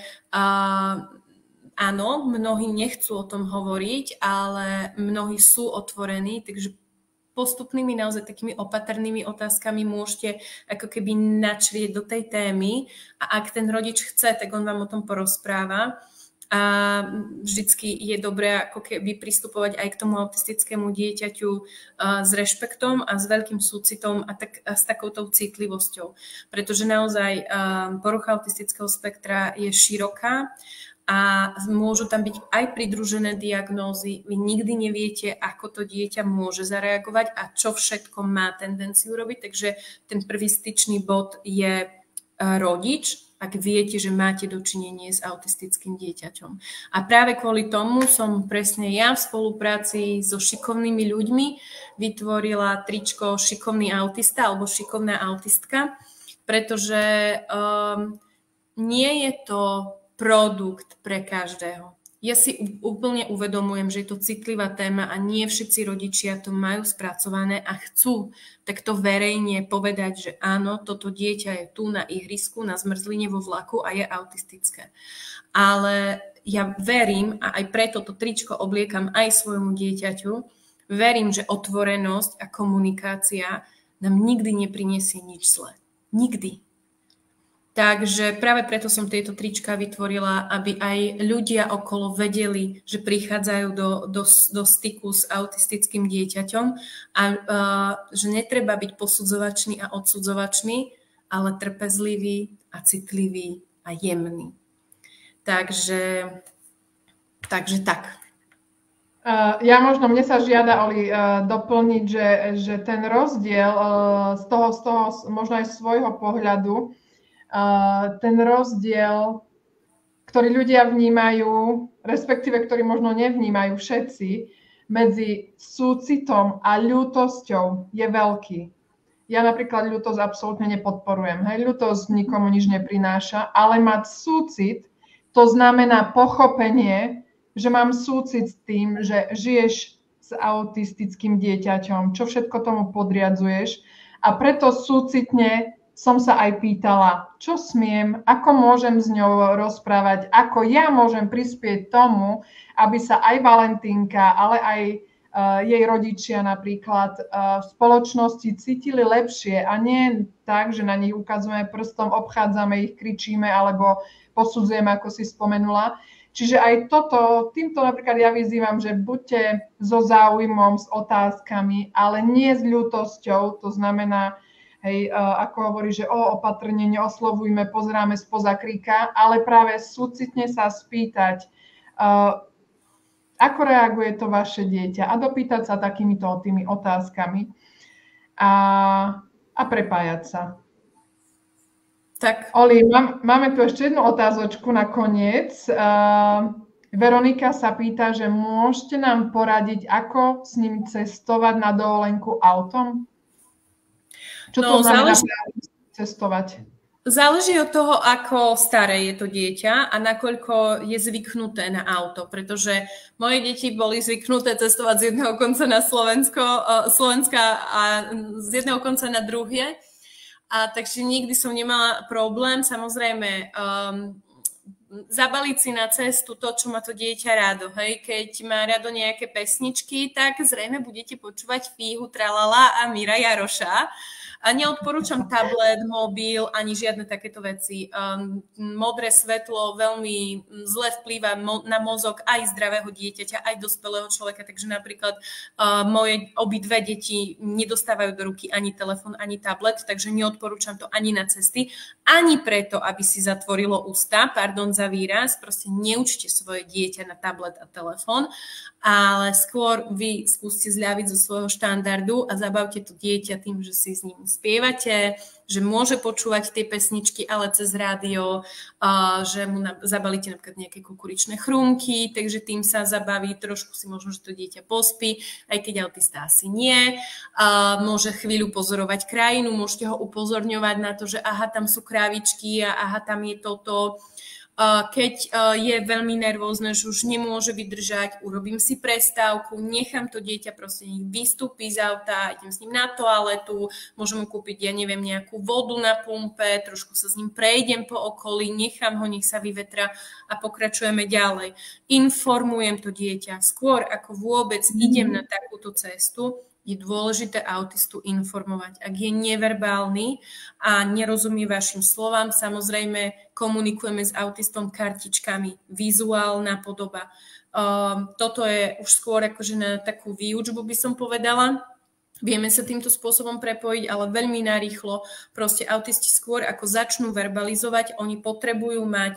áno, mnohí nechcú o tom hovoriť, ale mnohí sú otvorení, takže postupnými, naozaj takými opatrnými otázkami môžete ako keby načrieť do tej témy a ak ten rodič chce, tak on vám o tom porozpráva. A vždycky je dobré ako keby pristupovať aj k tomu autistickému dieťaťu s rešpektom a s veľkým súcitom a s takoutou citlivosťou. Pretože naozaj porucha autistického spektra je široká a môžu tam byť aj pridružené diagnózy. Vy nikdy neviete, ako to dieťa môže zareagovať a čo všetko má tendenciu robiť. Takže ten prvý styčný bod je rodič, ak viete, že máte dočinenie s autistickým dieťaťom. A práve kvôli tomu som presne ja v spolupráci so šikovnými ľuďmi vytvorila tričko Šikovný autista alebo Šikovná autistka, pretože nie je to produkt pre každého. Ja si úplne uvedomujem, že je to citlivá téma a nie všetci rodičia to majú spracované a chcú takto verejne povedať, že áno, toto dieťa je tu na ihrisku, na zmrzline vo vlaku a je autistické. Ale ja verím, a aj preto to tričko obliekam aj svojmu dieťaťu, verím, že otvorenosť a komunikácia nám nikdy neprinesie nič zlé. Nikdy. Takže práve preto som tieto trička vytvorila, aby aj ľudia okolo vedeli, že prichádzajú do styku s autistickým dieťaťom a že netreba byť posudzovačný a odsudzovačný, ale trpezlivý a citlivý a jemný. Takže tak. Ja možno, mne sa žiada, Oli, doplniť, že ten rozdiel z toho možno aj svojho pohľadu, ten rozdiel, ktorý ľudia vnímajú, respektíve ktorý možno nevnímajú všetci, medzi súcitom a ľútosťou je veľký. Ja napríklad ľútosť absolútne nepodporujem. Ľútosť nikomu nič neprináša, ale mať súcit, to znamená pochopenie, že mám súcit s tým, že žiješ s autistickým dieťaťom, čo všetko tomu podriadzuješ a preto súcitne som sa aj pýtala, čo smiem, ako môžem s ňou rozprávať, ako ja môžem prispieť tomu, aby sa aj Valentínka, ale aj jej rodičia napríklad v spoločnosti cítili lepšie a nie tak, že na nich ukazujeme prstom, obchádzame ich, kričíme alebo posudzujeme, ako si spomenula. Čiže aj týmto napríklad ja vyzývam, že buďte so záujmom, s otázkami, ale nie s ľútosťou, to znamená, hej, ako hovorí, že opatrne neoslovujme, pozeráme spoza kríka, ale práve súcitne sa spýtať, ako reaguje to vaše dieťa a dopýtať sa takýmito tými otázkami a prepájať sa. Tak. Oli, máme tu ešte jednu otázočku na koniec. Veronika sa pýta, že môžete nám poradiť, ako s ním cestovať na dovolenku autom? Čo to znamená cestovať? Záleží od toho, ako staré je to dieťa a nakoľko je zvyknuté na auto, pretože moje deti boli zvyknuté cestovať z jedného konca na Slovenska a z jedného konca na druhé. A takže nikdy som nemala problém, samozrejme, zabaliť si na cestu to, čo má to dieťa rádo. Hej? Keď má rado nejaké pesničky, tak zrejme budete počúvať Fíhu, Tralala a Míra Jaroša. A neodporúčam tablet, mobil, ani žiadne takéto veci. Modré svetlo veľmi zle vplýva na mozog aj zdravého dieťaťa, aj dospelého človeka, takže napríklad moje obidve deti nedostávajú do ruky ani telefón, ani tablet, takže neodporúčam to ani na cesty, ani preto, aby si zatvorilo ústa, pardon za výraz, proste neučte svoje dieťa na tablet a telefón, ale skôr vy skúste zľaviť zo svojho štandardu a zabavte to dieťa tým, že si s ním spievate, že môže počúvať tie pesničky, ale cez rádio, že mu zabalíte napríklad nejaké kukuričné chrumky, takže tým sa zabaví, trošku si možno, že to dieťa pospí, aj keď autista asi nie. Môže chvíľu pozorovať krajinu, môžete ho upozorňovať na to, že aha, tam sú krávičky a aha, tam je toto. Keď je veľmi nervózne, že už nemôže vydržať, urobím si prestávku, nechám to dieťa, proste nech vystúpi z auta, idem s ním na toaletu, môžem mu kúpiť, ja neviem, nejakú vodu na pumpe, trošku sa s ním prejdem po okolí, nechám ho, nech sa vyvetra a pokračujeme ďalej. Informujem to dieťa. Skôr ako vôbec idem na takúto cestu, je dôležité autistu informovať. Ak je neverbálny a nerozumie vašim slovám, samozrejme komunikujeme s autistom kartičkami, vizuálna podoba. Toto je už skôr akože na takú výučbu by som povedala. Vieme sa týmto spôsobom prepojiť, ale veľmi narýchlo. Proste autisti skôr ako začnú verbalizovať, oni potrebujú mať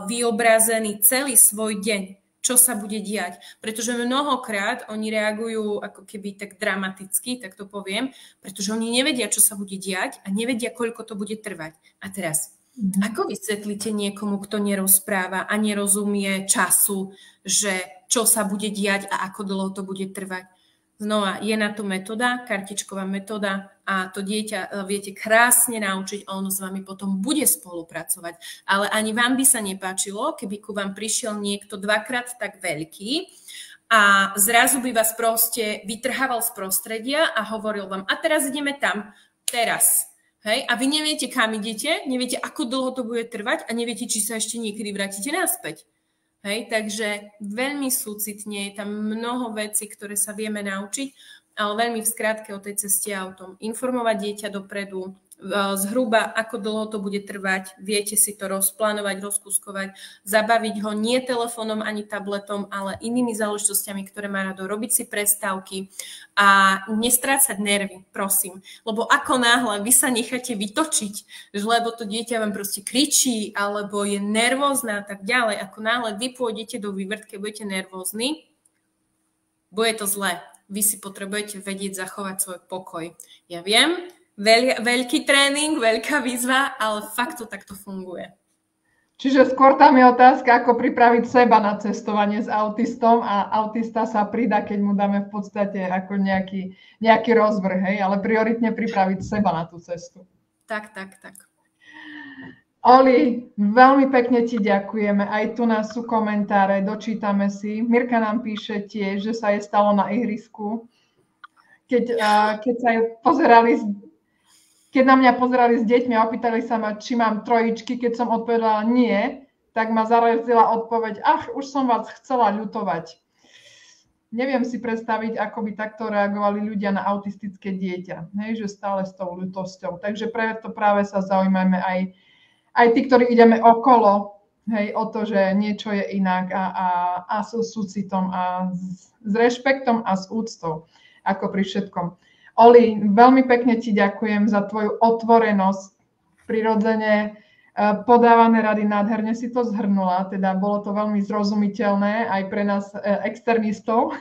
vyobrazený celý svoj deň, čo sa bude diať. Pretože mnohokrát oni reagujú ako keby tak dramaticky, tak to poviem, pretože oni nevedia, čo sa bude diať a nevedia, koľko to bude trvať. A teraz, ako vysvetlíte niekomu, kto nerozpráva a nerozumie času, že čo sa bude diať a ako dlho to bude trvať? Znova, je na to metóda, kartičková metóda a to dieťa viete krásne naučiť a ono s vami potom bude spolupracovať. Ale ani vám by sa nepáčilo, keby ku vám prišiel niekto dvakrát tak veľký a zrazu by vás proste vytrhával z prostredia a hovoril vám, a teraz ideme tam, teraz. Hej? A vy neviete, kam idete, neviete, ako dlho to bude trvať a neviete, či sa ešte niekedy vrátite naspäť. Hej, takže veľmi súcitne, je tam mnoho vecí, ktoré sa vieme naučiť, ale veľmi v skratke o tej ceste autom. Informovať dieťa dopredu, zhruba ako dlho to bude trvať, viete si to rozplánovať, rozkuskovať, zabaviť ho nie telefónom ani tabletom, ale inými záležitosťami, ktoré má rado, robiť si prestávky a nestrácať nervy, prosím. Lebo ako náhle vy sa necháte vytočiť, lebo to dieťa vám proste kričí alebo je nervózne a tak ďalej, ako náhle vy pôjdete do vývrtky, budete nervózni, bude to zlé. Vy si potrebujete vedieť zachovať svoj pokoj. Ja viem, veľký tréning, veľká výzva, ale fakt to takto funguje. Čiže skôr tam je otázka, ako pripraviť seba na cestovanie s autistom a autista sa pridá, keď mu dáme v podstate ako nejaký rozvrh, hej, ale prioritne pripraviť seba na tú cestu. Tak. Oli, veľmi pekne ti ďakujeme. Aj tu nás sú komentáre, dočítame si. Mirka nám píše tiež, že sa jej stalo na ihrisku, keď sa pozerali, keď na mňa pozerali s deťmi a opýtali sa ma, či mám trojičky, keď som odpovedala nie, tak ma zarazila odpoveď, už som vás chcela ľutovať. Neviem si predstaviť, ako by takto reagovali ľudia na autistické dieťa, hej, že stále s tou ľutosťou. Takže preto práve sa zaujímame aj tí, ktorí ideme okolo Hej, o to, že niečo je inak a s súcitom a s rešpektom a s úctou, ako pri všetkom. Oli, veľmi pekne ti ďakujem za tvoju otvorenosť, prirodzene podávané rady, nádherne si to zhrnula, teda bolo to veľmi zrozumiteľné aj pre nás externistov.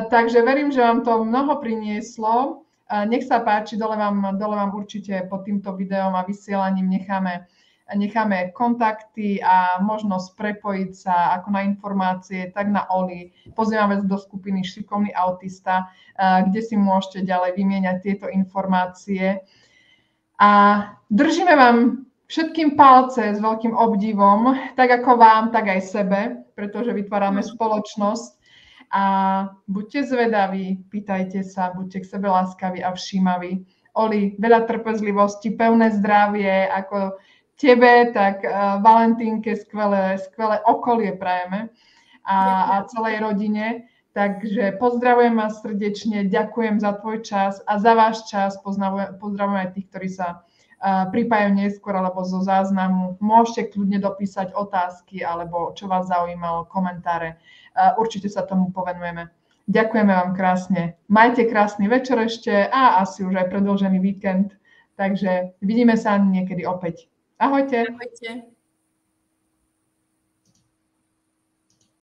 Takže verím, že vám to mnoho prinieslo. Nech sa páči, dole vám určite pod týmto videom a vysielaním necháme kontakty a možnosť prepojiť sa ako na informácie, tak na Oli. Pozývam vás do skupiny Šikovný autista, kde si môžete ďalej vymieňať tieto informácie. A držíme vám všetkým palce s veľkým obdivom, tak ako vám, tak aj sebe, pretože vytvárame spoločnosť. A buďte zvedaví, pýtajte sa, buďte k sebe láskaví a všímaví. Oli, veľa trpezlivosti, pevné zdravie, ako tebe, tak Valentínke skvelé okolie prajeme a celej rodine. Takže pozdravujem vás srdečne, ďakujem za tvoj čas a za váš čas. Pozdravujem aj tých, ktorí sa pripájajú neskôr alebo zo záznamu. Môžete kľudne dopísať otázky alebo čo vás zaujímalo, komentáre. Určite sa tomu povenujeme. Ďakujeme vám krásne. Majte krásny večer ešte a asi už aj predĺžený víkend. Takže vidíme sa niekedy opäť. Ahojte. Ahojte.